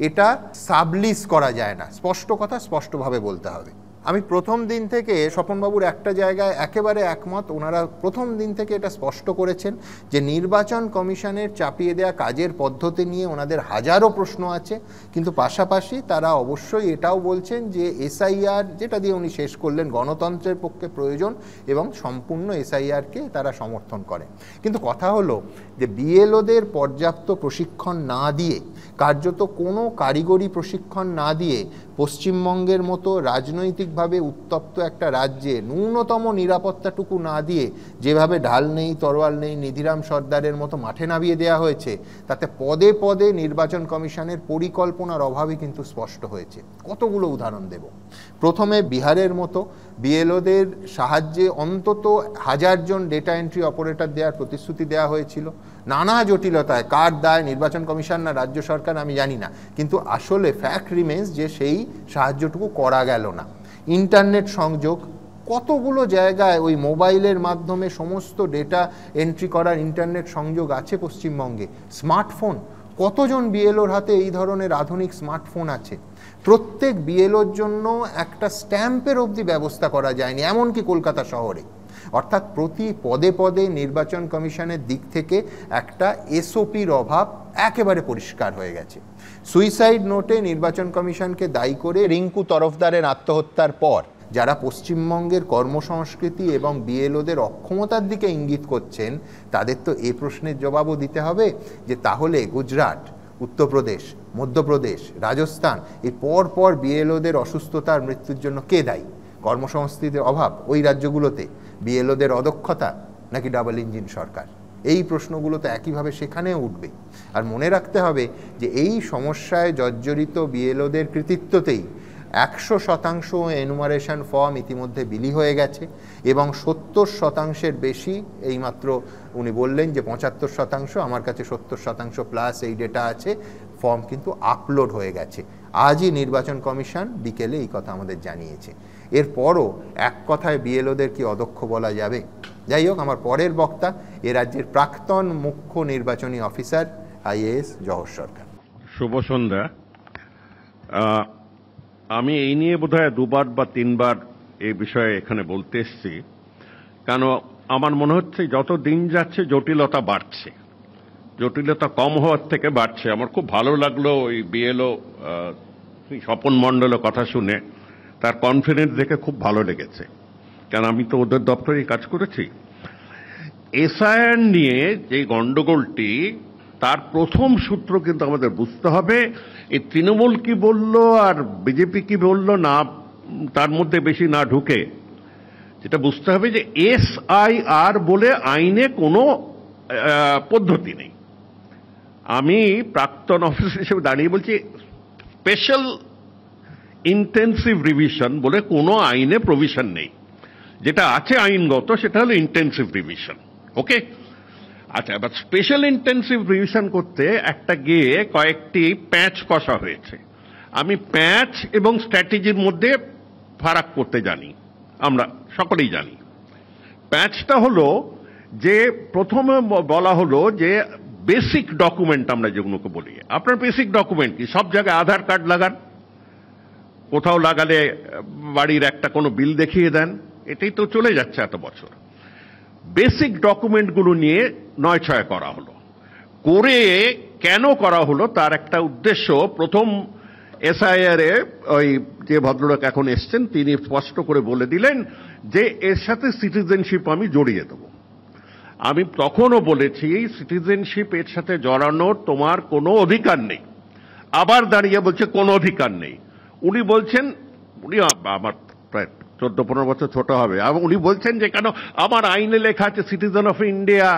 S1: এটা সাবলিস করা যায় না। স্পষ্ট কথা স্পষ্টভাবে বলতে হবে। আমি প্রথম দিন থেকে স্বপনবাবুর একটা জায়গায় একেবারে একমত। ওনারা প্রথম দিন থেকে এটা স্পষ্ট করেছেন যে নির্বাচন কমিশনের চাপিয়ে দেওয়া কাজের পদ্ধতি নিয়ে ওনাদের হাজারো প্রশ্ন আছে, কিন্তু পাশাপাশি তারা অবশ্যই এটাও বলছেন যে এসআইআর, যেটা দিয়ে উনি শেষ করলেন, গণতন্ত্রের পক্ষে প্রয়োজন এবং সম্পূর্ণ এসআইআরকে তারা সমর্থন করেন। কিন্তু কথা হলো যে বিএলওদের পর্যাপ্ত প্রশিক্ষণ না দিয়ে, কার্যত কোনো কারিগরি প্রশিক্ষণ না দিয়ে, পশ্চিমবঙ্গের মতো রাজনৈতিকভাবে উত্তপ্ত একটা রাজ্যে ন্যূনতম নিরাপত্তাটুকু না দিয়ে যেভাবে ঢাল নেই, তরোয়াল নেই, নিধিরাম সর্দারের মতো মাঠে নামিয়ে দেওয়া হয়েছে, তাতে পদে পদে নির্বাচন কমিশনের পরিকল্পনার অভাবই কিন্তু স্পষ্ট হয়েছে। কতগুলো উদাহরণ দেব। প্রথমে বিহারের মতো বিএলওদের সাহায্যে অন্তত 1000 জন ডেটা এন্ট্রি অপারেটর দেওয়ার প্রতিশ্রুতি দেওয়া হয়েছিল। নানা জটিলতায়, কার দায়, নির্বাচন কমিশন না রাজ্য সরকার আমি জানি না, কিন্তু আসলে ফ্যাক্ট রিমেন্স যে সেই সাহায্যটুকু করা গেল না। ইন্টারনেট সংযোগ, কতগুলো জায়গায় ওই মোবাইলের মাধ্যমে সমস্ত ডেটা এন্ট্রি করার ইন্টারনেট সংযোগ আছে পশ্চিমবঙ্গে। স্মার্টফোন, কতজন বিএলওর হাতে এই ধরনের আধুনিক স্মার্টফোন আছে? প্রত্যেক বিএলওর জন্য একটা স্ট্যাম্পের অবধি ব্যবস্থা করা যায়নি, এমনকি কলকাতা শহরে। অর্থাৎ প্রতি পদে পদে নির্বাচন কমিশনের দিক থেকে একটা এসওপির অভাব একেবারে পরিষ্কার হয়ে গেছে। সুইসাইড নোটে নির্বাচন কমিশনকে দায়ী করে রিঙ্কু তরফদারের আত্মহত্যার পর যারা পশ্চিমবঙ্গের কর্মসংস্কৃতি এবং বিএলওদের অক্ষমতার দিকে ইঙ্গিত করছেন, তাদের তো এই প্রশ্নের জবাবও দিতে হবে যে তাহলে গুজরাট, উত্তরপ্রদেশ, মধ্যপ্রদেশ, রাজস্থান, এই পর বিএলওদের অসুস্থতার মৃত্যুর জন্য কে দায়ী? কর্মসংস্কৃতির অভাব ওই রাজ্যগুলোতে, বিএলওদের অদক্ষতা, নাকি ডাবল ইঞ্জিন সরকার? এই প্রশ্নগুলো তো একইভাবে সেখানেও উঠবে। আর মনে রাখতে হবে যে এই সমস্যায় জর্জরিত বিএলওদের কৃতিত্বতেই 100% এনুমারেশন ফর্ম ইতিমধ্যে বিলি হয়ে গেছে এবং 70%-এর বেশি, এইমাত্র উনি বললেন যে 75%, আমার কাছে 70% প্লাস এই ডেটা আছে, ফর্ম কিন্তু আপলোড হয়ে গেছে। আজই নির্বাচন কমিশন বিকেলে এই কথা আমাদের জানিয়েছে। এরপরও এক কথায় বিএলওদের কি অদক্ষ বলা যাবে? যাই হোক, আমার পরের বক্তা এ রাজ্যের প্রাক্তন মুখ্য নির্বাচনী অফিসার আইএএস জহর সরকার।
S5: শুভ সন্ধ্যা। আমি এই নিয়ে বোধহয় 2বার বা 3বার এই বিষয়ে এখানে বলতে এসেছি, কেন আমার মনে হচ্ছে যত দিন যাচ্ছে জটিলতা বাড়ছে, জটিলতা কম হওয়ার থেকে বাড়ছে। আমার খুব ভালো লাগলো ওই বিএলও স্বপন মণ্ডলের কথা শুনে, তার কনফিডেন্স দেখে খুব ভালো লেগেছে, কারণ আমি তো ওদের দপ্তরে কাজ করেছি। এসআইআর নিয়ে যে গন্ডগোলটি, তার প্রথম সূত্র কিন্তু আমাদের বুঝতে হবে, এই তৃণমূল কি বলল আর বিজেপি কি বলল না, তার মধ্যে বেশি না ঢুকে যেটা বুঝতে হবে যে এসআইআর বলে আইনে কোনো পদ্ধতি নেই। আমি প্রাক্তন অফিসার হিসেবে দাঁড়িয়ে বলছি, স্পেশাল ইন্টেন্সিভ রিভিশন বলে কোনো আইনে প্রভিশন নেই। যেটা আছে আইনগত সেটা হলো ইন্টেন্সিভ রিভিশন। ওকে, আচ্ছা, এবার স্পেশাল ইন্টেন্সিভ রিভিশন করতে একটা গিয়ে কয়েকটি প্যাচ কষা হয়েছে। আমি প্যাচ এবং স্ট্র্যাটেজির মধ্যে ফারাক করতে জানি, আমরা সকলেই জানি। প্যাচটা হলো যে প্রথমে বলা হলো যে বেসিক ডকুমেন্ট আমরা যেগুলোকে বলি, আপনার বেসিক ডকুমেন্ট কি? সব জায়গায় আধার কার্ড লাগান, কোথাও লাগালে বাড়ির একটা কোনো বিল দেখিয়ে দেন, এটাই তো চলে যাচ্ছে এত বছর। বেসিক ডকুমেন্টগুলো নিয়ে 9-6 করা হলো। করে কেন করা হলো তার একটা উদ্দেশ্য, প্রথম এসআইআর এ ওই যে ভদ্রলোক এখন এসছেন তিনি স্পষ্ট করে বলে দিলেন যে এর সাথে সিটিজেনশিপ আমি জড়িয়ে দেব। আমি তখনও বলেছি সিটিজেনশিপ এর সাথে জড়ানোর তোমার কোনো অধিকার নেই। আবার দাঁড়িয়ে বলছে কোনো অধিকার নেই। উনি বলছেন, উনি আমার প্রায় 14-15 বছর ছোট হবে, এবং উনি বলছেন যে কেন আমার আইনে লেখা আছে সিটিজেন অফ ইন্ডিয়া।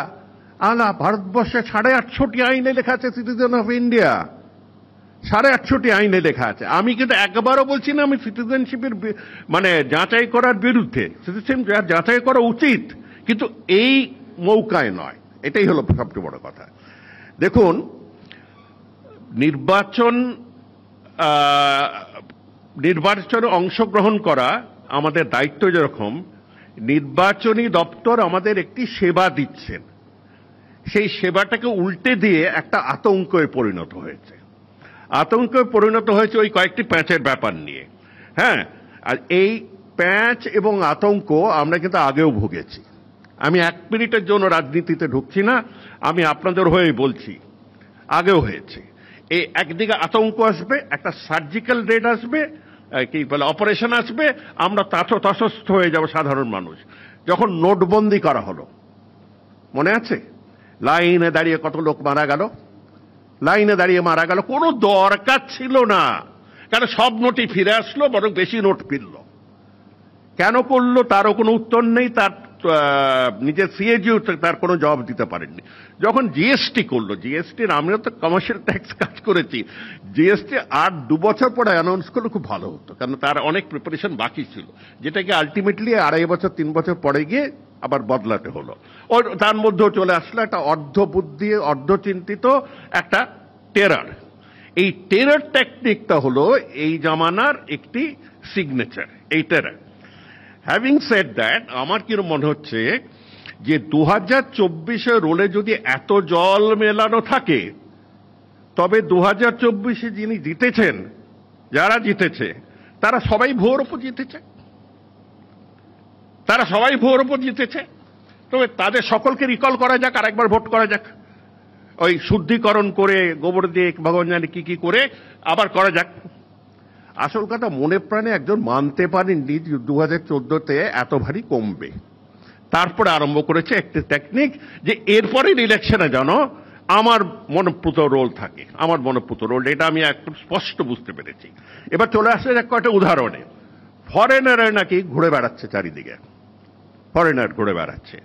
S5: আলা, ভারতবর্ষে 850টি আইনে লেখা আছে সিটিজেন অফ ইন্ডিয়া, 850টি আইনে লেখা আছে। আমি কিন্তু একবারও বলছি না আমি সিটিজেনশিপের মানে যাচাই করার বিরুদ্ধে, সিটিজেনশিপ যাচাই করা উচিত, কিন্তু এই মৌকায় নয়। এটাই হলো সবচেয়ে বড় কথা। দেখুন, নির্বাচনে অংশগ্রহণ করা আমাদের দায়িত্ব, যেরকম নির্বাচনী দপ্তর আমাদের একটি সেবা দিচ্ছেন, সেই সেবাটাকে উল্টে দিয়ে একটা আতঙ্কে পরিণত হয়েছে। আতঙ্কে পরিণত হয়েছে ওই কয়েকটি প্যাঁচের ব্যাপার নিয়ে। হ্যাঁ, আর এই প্যাঁচ এবং আতঙ্ক আমরা কিন্তু আগেও ভুগেছি। আমি 1 মিনিটের জন্য রাজনীতিতে ঢুকছি না, আমি আপনাদের হয়েই বলছি, আগেও হয়েছে। এই একদিকে আতঙ্ক আসবে, একটা সার্জিক্যাল রেড আসবে, কি বলে অপারেশন আসবে, আমরা তসস্থ হয়ে যাব সাধারণ মানুষ। যখন নোটবন্দি করা হলো, মনে আছে লাইনে দাঁড়িয়ে কত লোক মারা গেল, লাইনে দাঁড়িয়ে মারা গেল, কোনো দরকার ছিল না, কারণ সব নোটই ফিরে আসলো, বরং বেশি নোট ফিরল। কেন করলো তারও কোনো উত্তর নেই, তার নিজের সিএজিও তার কোনো জবাব দিতে পারেননি। যখন জিএসটি করলো, জিএসটির আমিও তো কমার্শিয়াল ট্যাক্স কাজ করেছি, জিএসটি আর 2 বছর পরে অ্যানাউন্স করলে খুব ভালো হতো, কারণ তার অনেক প্রিপারেশন বাকি ছিল, যেটাকে আলটিমেটলি 2.5 বছর 3 বছর পরে গিয়ে আবার বদলাতে হলো। ওর তার মধ্যেও চলে আসলো একটা অর্ধবুদ্ধি, অর্ধচিন্তিত একটা টেরার। এই টেরার টেকনিকটা হলো এই জামানার একটি সিগনেচার, এই টেরার। হ্যাভিং সেড দ্যাট, আমার কিরকম মনে হচ্ছে যে 2024 রোলে যদি এত জল মেলানো থাকে, তবে 2024 যিনি জিতেছেন, যারা জিতেছে তারা সবাই ভোর উপর জিতেছে, তারা সবাই ভোর উপর জিতেছে। তবে তাদের সকলকে রিকল করা যাক, আর একবার ভোট করা যাক, ওই শুদ্ধিকরণ করে গোবর দিয়ে ভগবান জানে কি কি করে আবার করা যাক। আসল কথা, মনে প্রাণে একজন মানতে পারেননি 2014-তে এত ভারী কমবে। তারপরে আরম্ভ করেছে একটি টেকনিক যে এরপরের ইলেকশনে যেন আমার মনোপ্রুত রোল থাকে, আমার মনোপ্রুত রোল, এটা আমি একদম স্পষ্ট বুঝতে পেরেছি। এবার চলে আসছে এক কয়েকটা উদাহরণে। ফরেনার নাকি ঘুরে বেড়াচ্ছে চারিদিকে, ফরেনার ঘুরে বেড়াচ্ছে।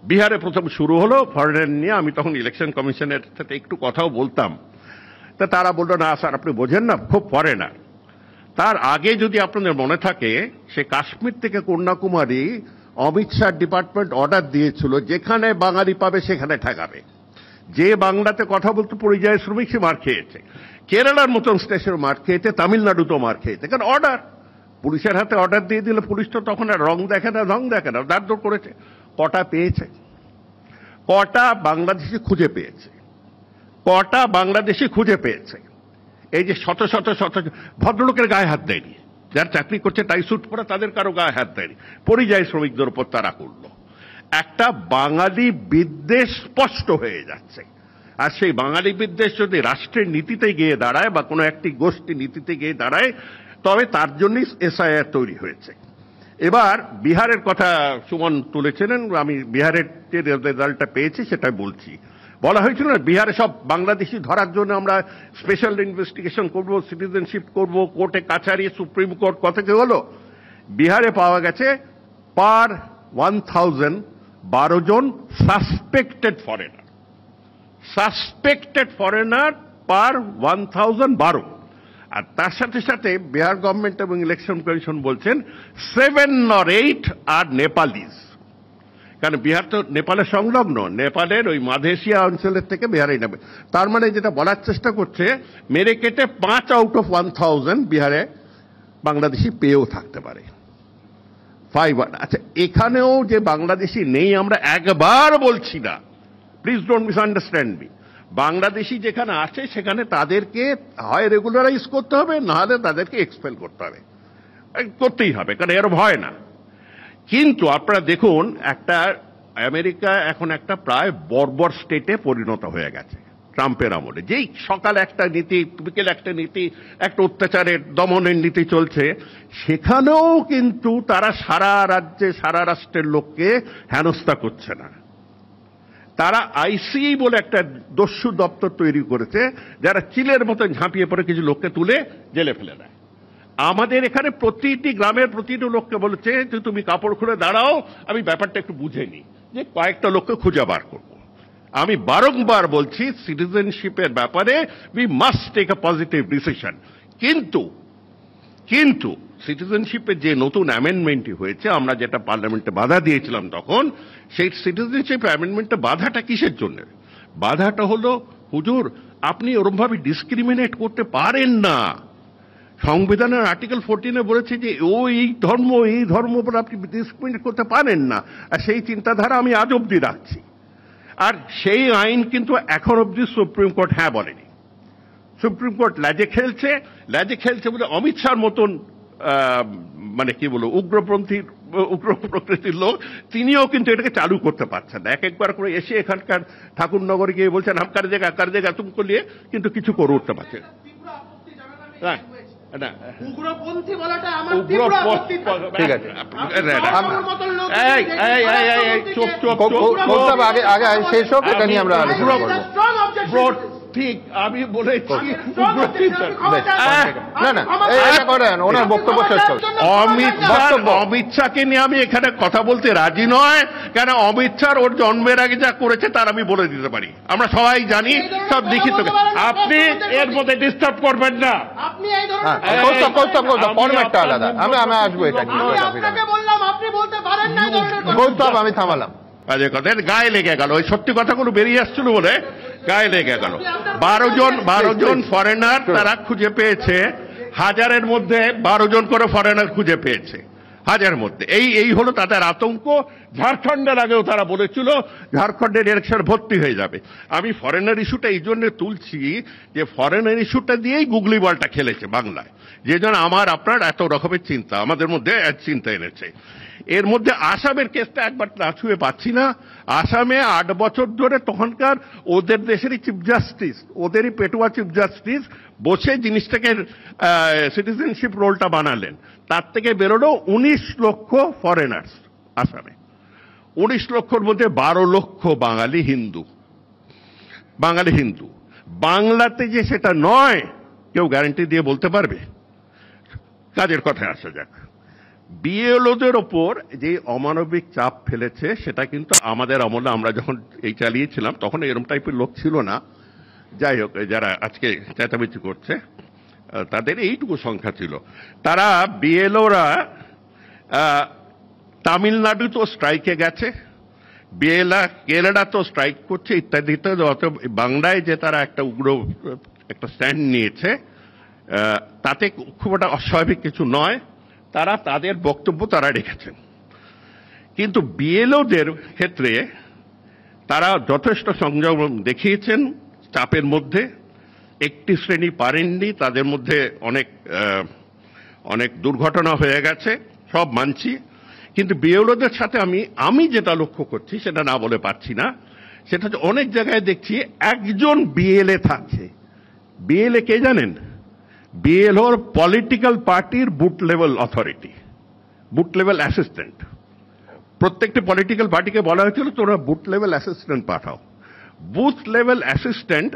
S5: বিহারে প্রথম শুরু হলো ফরেনার নিয়ে, আমি তখন ইলেকশন কমিশনের সাথে একটু কথাও বলতাম, তা তারা বললো না স্যার আপনি বোঝেন না, খুব ফরেনার। তার আগে যদি আপনাদের মনে থাকে, সে কাশ্মীর থেকে কন্যাকুমারী অমিত শাহ ডিপার্টমেন্ট অর্ডার দিয়েছিল যেখানে বাঙালি পাবে সেখানে ঠেকাবে। যে বাংলাতে কথা বলতে পরিযায়ী শ্রমিক সে মার খেয়েছে, কেরালার মতন স্টেশনে মার খেয়েছে, তামিলনাড়ুতেও মার খেয়েছে, কারণ অর্ডার, পুলিশের হাতে অর্ডার দিয়ে দিলে পুলিশ তো তখন আর রং দেখে না, ঢং দেখে না, দাঁড় করেছে। কটা পেয়েছে? কটা বাংলাদেশি খুঁজে পেয়েছে? কটা বাংলাদেশি খুঁজে পেয়েছে? এই যে শত শত শত ভদ্রলোকের গায়ে হাত দেয়নি, যারা চাকরি করছে টাই স্যুট পরে তাদের কারো গায়ে হাত দেয়নি, পরিযায়ী শ্রমিকদের উপর তারা করলো। একটা বাঙালি বিদ্বেষ স্পষ্ট হয়ে যাচ্ছে। আর সেই বাঙালি বিদ্বেষ যদি রাষ্ট্রের নীতিতে গিয়ে দাঁড়ায় বা কোনো একটি গোষ্ঠী নীতিতে গিয়ে দাঁড়ায়, তবে তার জন্যই এসআইআর তৈরি হয়েছে। এবার বিহারের কথা সুমন তুলেছিলেন, আমি বিহারের যে রেজাল্টটা পেয়েছি সেটাই বলছি। বলা হয়েছিল না বিহারে সব বাংলাদেশি ধরার জন্য আমরা স্পেশাল ইনভেস্টিগেশন করব, সিটিজেনশিপ করব, কোর্টে কাছারি, সুপ্রিম কোর্ট, কথা কি হলো? বিহারে পাওয়া গেছে পার 1000 12 জন সাসপেক্টেড ফরেনার, সাসপেক্টেড ফরেনার পার 1012। আর তার সাথে সাথে বিহার গভর্নমেন্ট এবং ইলেকশন কমিশন বলছেন 7 or 8 আর নেপালিজ। কারণ বিহার তো নেপালের সংলগ্ন, নেপালের ওই মালয়েশিয়া অঞ্চলের থেকে বিহারেই নেবে। তার মানে যেটা বলার চেষ্টা করছে, মেরে কেটে 5 out of 1000 বিহারে বাংলাদেশি পেয়েও থাকতে পারে। 5। আচ্ছা, এখানেও যে বাংলাদেশি নেই আমরা একবার বলছি না, please don't misunderstand me. Bangladeshi যেখানে আছে সেখানে তাদেরকে হয় রেগুলারাইজ করতে হবে, নাহলে তাদেরকে এক্সপেল করতে হবে, করতেই হবে, কারণ এরম হয় না। কিন্তু আপনারা দেখুন, একটা আমেরিকা এখন একটা প্রায় বর্বর স্টেটে পরিণত হয়ে গেছে ট্রাম্পের আমলে। যেই সকাল একটা নীতি, বিকেল একটা নীতি, একটা অত্যাচারের দমনের নীতি চলছে, সেখানেও কিন্তু তারা সারা রাজ্যে সারা রাষ্ট্রের লোককে হেনস্থা করছে না। তারা আইসি বলে একটা দস্যু দপ্তর তৈরি করেছে, যারা চিলের মতো ঝাঁপিয়ে পড়ে কিছু লোককে তুলে জেলে ফেলে দেয়। আমাদের এখানে প্রতিটি গ্রামের প্রতিটি লোককে বলেছে যে তুমি কাপড় খুলে দাঁড়াও, আমি ব্যাপারটা একটু বুঝে নিই, যে কয়েকটা লোককে খুঁজে বার করব। আমি বারংবার বলছি সিটিজেনশিপের ব্যাপারে we must take a positive decision. কিন্তু সিটিজেনশিপের যে নতুন অ্যামেন্ডমেন্টটি হয়েছে, আমরা যেটা পার্লামেন্টে বাধা দিয়েছিলাম তখন, সেই সিটিজেনশিপ অ্যামেন্ডমেন্টটা বাধাটা কিসের জন্য? বাধাটা হলো, হুজুর আপনি ওরমভাবে ডিসক্রিমিনেট করতে পারেন না। সংবিধানের আর্টিকেল 14 বলেছে যে এই ধর্ম উপর আপনি ডিসক্রিমিনেট করতে পারেন না। আর সেই চিন্তাধারা আমি আজ অব্দি রাখছি। আর সেই আইন কিন্তু এখন অব্দি সুপ্রিম কোর্ট হ্যাঁ বলেনি। সুপ্রিম কোর্ট ল্যাজে খেলছে বলে অমিত শাহর মতন মানে কি বলবো উগ্র প্রকৃতির লোক, তিনিও কিন্তু এটাকে চালু করতে পারছেন না। একবার করে এসে এখানকার ঠাকুরনগরে গিয়ে বলছেন হামকার জায়গা তুমকো নিয়ে, কিন্তু কিছু করে উঠতে পারছে না।
S3: উগ্রপন্থী বলাটা আমার
S1: ঠিক আছে, আগে শেষ হোক, এটা নিয়ে আমরা আলোচনা করবো।
S5: ঠিক, আমি বলেছি
S1: না করেন, ওনার বক্তব্য শেষ করুন।
S5: অমিত শাহকে নিয়ে আমি এখানে কথা বলতে রাজি নয়, কেন অমিত শাহ ওর জন্মের আগে যা করেছে তার আমি বলে দিতে পারি, আমরা সবাই জানি, সব লিখিত। আপনি এর মধ্যে ডিস্টার্ব করবেন না,
S1: ফরম্যাটটা আলাদা। আমি আসবো, এটা আমি থামালাম।
S5: বাজে কথা গায়ে লেগে গেল, ওই সত্যি কথাগুলো বেরিয়ে আসছিল বলে গায়ে লেগে গেল। 12 জন ফরেনার তারা খুঁজে পেয়েছে, 1000-এর মধ্যে 12 জন করে ফরেনার খুঁজে পেয়েছে 1000-এর মধ্যে। এই হলো তাদের আতঙ্ক। ঝাড়খণ্ডের আগেও তারা বলেছিল ঝাড়খণ্ডের ইলেকশন ভর্তি হয়ে যাবে। আমি ফরেনার ইস্যুটা এই জন্য তুলছি যে ফরেনার ইস্যুটা দিয়েই গুগলি বলটা খেলেছে বাংলায়, যে জন্য আপনার এত রকমের চিন্তা আমাদের মধ্যে চিন্তা এনেছে। এর মধ্যে আসামের কেসটা একবার না ছুঁয়ে পাচ্ছি না। আসামে 8 বছর ধরে তখনকার ওদের দেশেরই চিফ জাস্টিস, ওদেরই পেটুয়া চিফ জাস্টিস বসে জিনিসটাকে সিটিজেনশিপ রোলটা বানালেন। তার থেকে বেরোলো 19 লক্ষ ফরেনার্স আসামে। 19 লক্ষর মধ্যে 12 লক্ষ বাঙালি হিন্দু। বাংলাতে যে সেটা নয় কেউ গ্যারান্টি দিয়ে বলতে পারবে? কাজের কথায় আসা যাক। বিএলওদের ওপর যে অমানবিক চাপ ফেলেছে সেটা কিন্তু আমাদের আমলে, আমরা যখন এই চালিয়েছিলাম তখন এরকম টাইপের লোক ছিল না। যাই হোক, যারা আজকে চেঁচামেচি করছে তাদের এইটুকু সংখ্যা ছিল। তারা বিএলওরা তামিলনাড়ু তো স্ট্রাইকে গেছে, কেরালা তো স্ট্রাইক করছে ইত্যাদিতে। বাংলায় যে তারা একটা উগ্র একটা স্ট্যান্ড নিয়েছে তাতে খুব একটা অস্বাভাবিক কিছু নয়। তারা তাদের বক্তব্য তারা রেখেছেন, কিন্তু বিএলওদের ক্ষেত্রে তারা যথেষ্ট সংযম দেখিয়েছেন চাপের মধ্যে। একটি শ্রেণী পারেননি, তাদের মধ্যে অনেক দুর্ঘটনা হয়ে গেছে, সব মানছি। কিন্তু বিএলওদের সাথে আমি যেটা লক্ষ্য করছি, সেটা না বলে পারছি না, সেটা হচ্ছে অনেক জায়গায় দেখছি একজন বিএলএ থাকছে। বিএলএ কে জানেন? বিএলওর পলিটিক্যাল পার্টির booth level authority, booth level assistant. প্রত্যেকটি পলিটিক্যাল পার্টিকে বলা হয়েছিল তোমরা বুথ লেভেল অ্যাসিস্ট্যান্ট পাঠাও। বুথ লেভেল অ্যাসিস্ট্যান্ট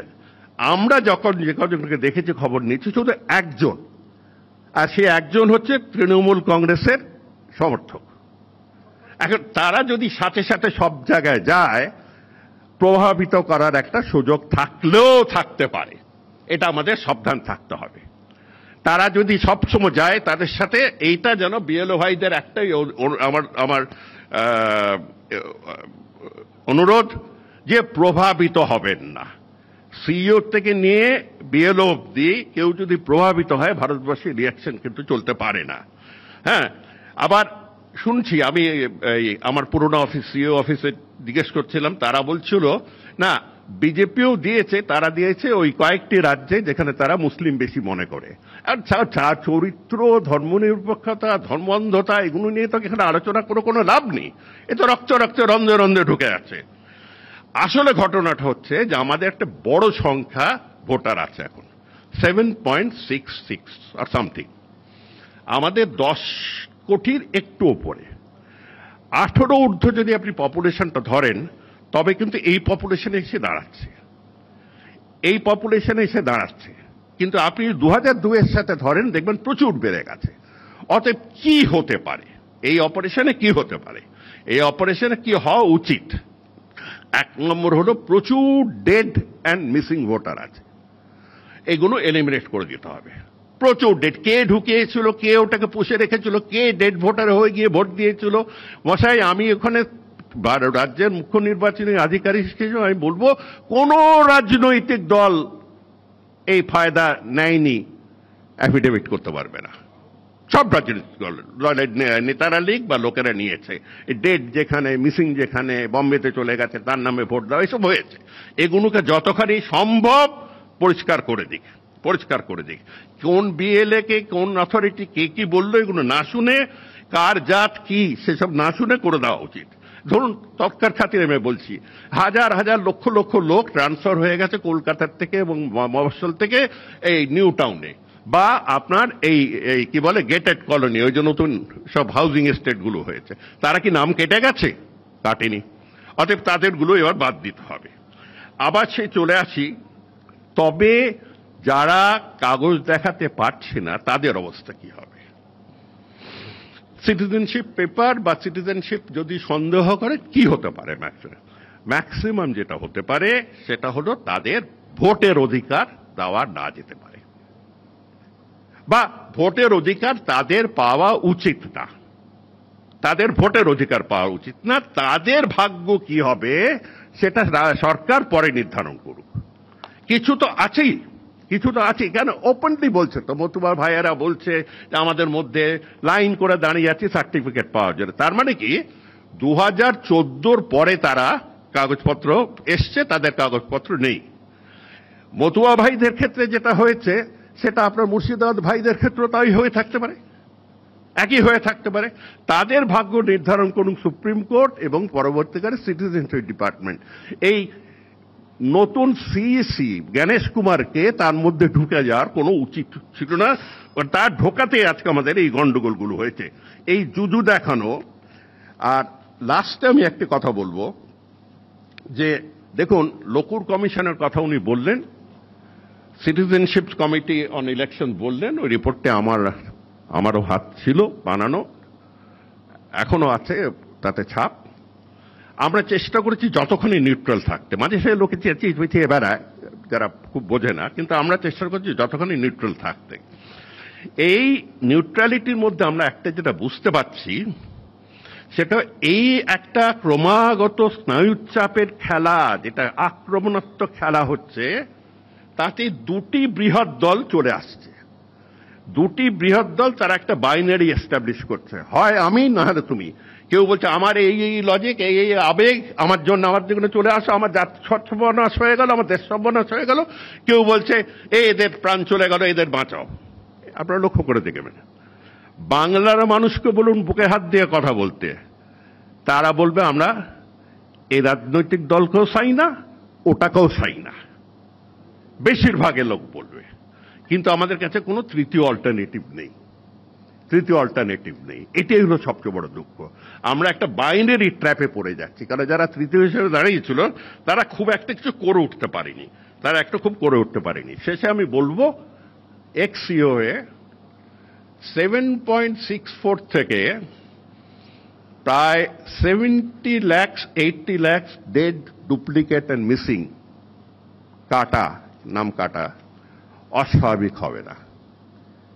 S5: আমরা যখন যে কজনকে দেখেছি, খবর নিচ্ছি, শুধু একজন, আর সে একজন হচ্ছে তৃণমূল কংগ্রেসের সমর্থক। এখন তারা যদি সাথে সাথে সব জায়গায় যায়, প্রভাবিত করার একটা সুযোগ থাকলেও থাকতে পারে, এটা আমাদের সাবধান থাকতে হবে। তারা যদি সবসময় যায় তাদের সাথে, এইটা যেন বিএলও ভাইদের একটাই আমার অনুরোধ যে প্রভাবিত হবেন না। সিইও থেকে নিয়ে বিএলও অব্দি কেউ যদি প্রভাবিত হয়, ভারতবর্ষের রিয়াকশন কিন্তু চলতে পারে না। হ্যাঁ, আবার শুনছি, আমি আমার পুরোনো অফিস সিইও অফিসে জিজ্ঞেস করছিলাম, তারা বলছিল না বিজেপিও দিয়েছে, তারা দিয়েছে ওই কয়েকটি রাজ্যে যেখানে তারা মুসলিম বেশি মনে করে। আর চরিত্র, ধর্মনিরপেক্ষতা, ধর্মান্ধতা, এগুলো নিয়ে তো এখানে আলোচনা কোনো লাভ নেই। এ তো রক্ত রন্ধে রন্ধে ঢুকে আছে। আসলে ঘটনাটা হচ্ছে যে আমাদের একটা বড় সংখ্যা ভোটার আছে এখন, 7.66 আর সামথিং। আমাদের 10 কোটির একটু ওপরে, 18 ঊর্ধ্ব যদি আপনি পপুলেশনটা ধরেন, তবে কিন্তু এই পপুলেশনে এসে দাঁড়াচ্ছে। কিন্তু আপনি 2002-এর সাথে ধরেন, দেখবেন প্রচুর বেড়ে গেছে। অতএব কি হতে পারে এই অপারেশনে? কি হতে পারে এই অপারেশনে? কি হওয়া উচিত? এক নম্বর হলো, প্রচুর ডেড অ্যান্ড মিসিং ভোটার আছে, এগুলো এলিমিনেট করে দিতে হবে। প্রচুর ডেড, কে ঢুকিয়েছিল, কে ওটাকে পুষে রেখেছিল, কে ডেড ভোটার হয়ে গিয়ে ভোট দিয়েছিল। মশাই, আমি ওখানে রাজ্যের মুখ্য নির্বাচনী আধিকারিক হিসেবে আমি বলবো, কোন রাজনৈতিক দল এই ফায়দা নেয়নি অ্যাফিডেভিট করতে পারবে না। সব রাজনৈতিক দলের নেতারা লিগ বা লোকেরা নিয়েছে। ডেড যেখানে, মিসিং যেখানে, বম্বেতে চলে গেছে, তার নামে ভোট দেওয়া, এসব হয়েছে। এগুলোকে যতখানি সম্ভব পরিষ্কার করে দিক। কোন বিএলএ কে, কোন অথরিটি কে কি বললো, এগুলো না শুনে, কার জাত কি সেসব না শুনে করে দেওয়া উচিত। ধরুন, তৎকার খাতিরে আমি বলছি, হাজার হাজার লক্ষ লক্ষ লোক ট্রান্সফার হয়ে গেছে কলকাতার থেকে এবং মফস্বল থেকে এই নিউ টাউনে, বা আপনার এই কি বলে গেটেড কলোনি, ওই যে নতুন সব হাউজিং এস্টেট গুলো হয়েছে। তারা কি নাম কেটে গেছে? কাটেনি। অতএব তাদেরগুলো এবার বাদ দিতে হবে। আবার সে চলে আসি, তবে যারা কাগজ দেখাতে পারছে না তাদের অবস্থা কি হবে? সিটিজেনশিপ পেপার বা সিটিজেনশিপ যদি সন্দেহ করে, কি হতে পারে? ম্যাক্সিমাম যেটা হতে পারে সেটা হলো তাদের ভোটের অধিকার দেওয়া না যেতে পারে, বা ভোটের অধিকার তাদের পাওয়া উচিত না। তাদের ভাগ্য কি হবে সেটা সরকার পরে নির্ধারণ করুক। কিছু তো আছেই। কেন ওপেনলি বলছে তো, মতুয়া ভাইয়েরা বলছে যে আমাদের মধ্যে লাইন করে দাঁড়িয়ে আছে সার্টিফিকেট পাওয়ার জন্য। তার মানে কি 2014 পরে তারা কাগজপত্র এসছে, তাদের কাগজপত্র নেই। মতুয়া ভাইদের ক্ষেত্রে যেটা হয়েছে, সেটা আপনার মুর্শিদাবাদ ভাইদের ক্ষেত্রে তাই হয়ে থাকতে পারে, একই হয়ে থাকতে পারে। তাদের ভাগ্য নির্ধারণ করুন সুপ্রিম কোর্ট এবং পরবর্তীকালে সিটিজেনশিপ ডিপার্টমেন্ট। এই নতুন সিইসি জ্ঞানেশ কুমারকে তার মধ্যে ঢুকে যাওয়ার কোনো উচিত ছিল না, তার ঢোকাতে আজকে আমাদের এই গন্ডগোলগুলো হয়েছে, এই জুজু দেখানো। আর লাস্টে আমি একটা কথা বলবো, যে দেখুন, লোকুর কমিশনের কথা উনি বললেন, সিটিজেনশিপ কমিটি অন ইলেকশন বললেন, ওই রিপোর্টে আমারও হাত ছিল বানানো, এখনো আছে তাতে ছাপ। আমরা চেষ্টা করেছি যতক্ষণই নিউট্রাল থাকতে। মাঝে সে লোকে চেঁচিয়ে বেড়ায় যারা খুব বোঝে না, কিন্তু আমরা চেষ্টা করছি যতক্ষণই নিউট্রাল থাকতে। এই নিউট্রালিটির মধ্যে আমরা একটা যেটা বুঝতে পারছি, সেটা এই একটা ক্রমাগত স্নায়ুচাপের খেলা, যেটা আক্রমণাত্মক খেলা হচ্ছে, তাতে দুটি বৃহৎ দল চলে আসছে। দুটি বৃহৎ দল তারা একটা বাইনারি এস্টাবলিশ করছে, হয় আমি না হলে তুমি। কেউ বলছে আমার এই এই লজিক, এই এই আবেগ, আমার জন্য আমার দিকে চলে আসো, আমার জাত সর্বনাশ হয়ে গেল, আমার দেশ সর্বনাশ হয়ে গেল। কেউ বলছে এদের প্রাণ চলে গেল, এদের বাঁচাও। আপনারা লক্ষ্য করে দেখবেন, বাংলার মানুষকে বলুন বুকে হাত দিয়ে কথা বলতে, তারা বলবে আমরা এই রাজনৈতিক দলকেও চাই না, ওটাকেও চাই না, বেশিরভাগের লোক বলবে। কিন্তু আমাদের কাছে কোনো তৃতীয় অল্টারনেটিভ নেই, তৃতীয় অল্টারনেটিভ নেই। এটাই হলো সবচেয়ে বড় দুঃখ। আমরা একটা বাইনারি ট্র্যাপে পড়ে যাচ্ছি, কারণ যারা তৃতীয় হিসেবে দাঁড়িয়েছিল তারা খুব একটা কিছু করে উঠতে পারেনি, তারা একটা খুব করে উঠতে পারেনি। শেষে আমি বলবো এক্সইওএ 7.64 থেকে প্রায় 70 lakh 80 lakh dead, duplicate and missing কাটা, নাম কাটা অস্বাভাবিক হবে না।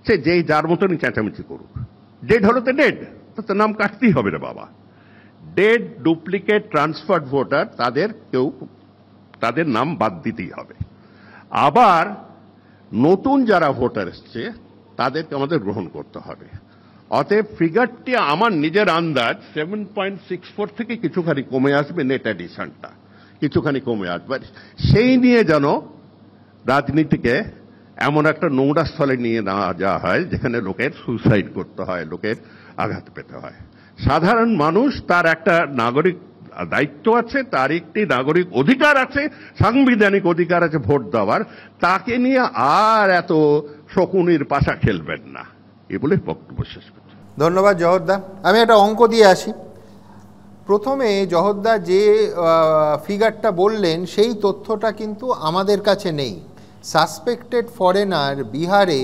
S5: সে যেই যার মতনই চেঁচামেচি করুক, ডেড হলো তো ডেড, তো নাম কাটতেই হবে রে বাবা। ডেড, ডুপ্লিকেট, ট্রান্সফার্ড ভোটার, তাদের নাম বাদ দিতেই হবে। আবার নতুন যারা ভোটার এসছে তাদেরকে আমাদের গ্রহণ করতে হবে। অতএব ফিগারটি আমার নিজের আন্দাজ 7.64 থেকে কিছুখানি কমে আসবে, নেট অ্যাডিশনটা কিছুখানি কমে আসবে। সেই নিয়ে যেন রাজনীতিকে এমন একটা নোংরা স্থলে নিয়ে না যাওয়া হয় যেখানে লোকের সুইসাইড করতে হয়, লোকের আঘাত পেতে হয়। সাধারণ মানুষ, তার একটা নাগরিক দায়িত্ব আছে, তার একটি নাগরিক অধিকার আছে, সাংবিধানিক অধিকার আছে ভোট দেওয়ার। তাকে নিয়ে আর এত শকুনির পাশা খেলবেন না, এ বলে বক্তব্য শেষ করছি।
S1: ধন্যবাদ জহরদা। আমি একটা অঙ্ক দিয়ে আসি। প্রথমে জহরদা যে ফিগারটা বললেন সেই তথ্যটা কিন্তু আমাদের কাছে নেই। সাসপেক্টেড ফরেনার বিহারে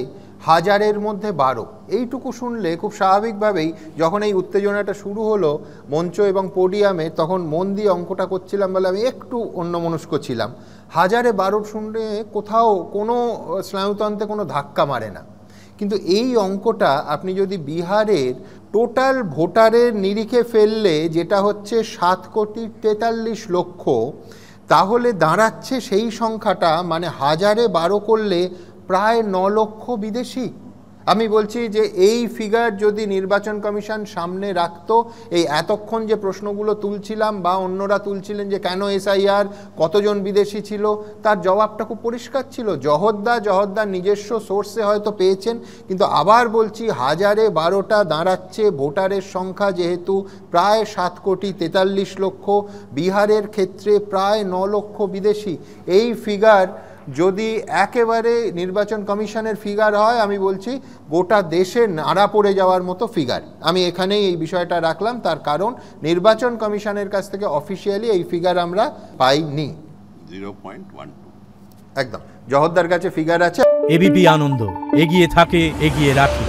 S1: 1000-এর মধ্যে 12। এইটুকু শুনলে খুব স্বাভাবিকভাবেই যখন এই উত্তেজনাটা শুরু হলো মঞ্চ এবং পোডিয়ামে, তখন মন দিয়ে অঙ্কটা করছিলাম বলে আমি একটু অন্যমনস্ক ছিলাম। 1000-এ 12 শুনলে কোথাও কোনো স্নায়ুতন্ত্রে কোনো ধাক্কা মারে না। কিন্তু এই অঙ্কটা আপনি যদি বিহারের টোটাল ভোটারের নিরিখে ফেললে, যেটা হচ্ছে 7,43,00,000, তাহলে দাঁড়াচ্ছে সেই সংখ্যাটা, মানে 1000-এ 12 করলে প্রায় 9 লক্ষ বিদেশি। আমি বলছি যে এই ফিগার যদি নির্বাচন কমিশন সামনে রাখতো, এই এতক্ষণ যে প্রশ্নগুলো তুলছিলাম বা অন্যরা তুলছিলেন যে কেন এসআইআর, কতজন বিদেশি ছিল, তার জবাবটা খুব পরিষ্কার ছিল। জহরদার নিজস্ব সোর্সে হয়তো পেয়েছেন, কিন্তু আবার বলছি 1000-এ 12টা দাঁড়াচ্ছে ভোটারের সংখ্যা যেহেতু প্রায় 7,43,00,000, বিহারের ক্ষেত্রে প্রায় 9 লক্ষ বিদেশি। এই ফিগার যদি একেবারে নির্বাচন কমিশনের ফিগার হয়, আমি বলছি গোটা দেশে নাড়া পড়ে যাওয়ার মতো ফিগার। আমি এখানেই এই বিষয়টা রাখলাম, তার কারণ নির্বাচন কমিশনের কাছ থেকে অফিসিয়ালি এই ফিগার আমরা পাইনি।
S5: 0.12
S1: একদম জহরদার কাছে ফিগার আছে।
S6: এবিপি আনন্দ, এগিয়ে থাকে, এগিয়ে রাখে।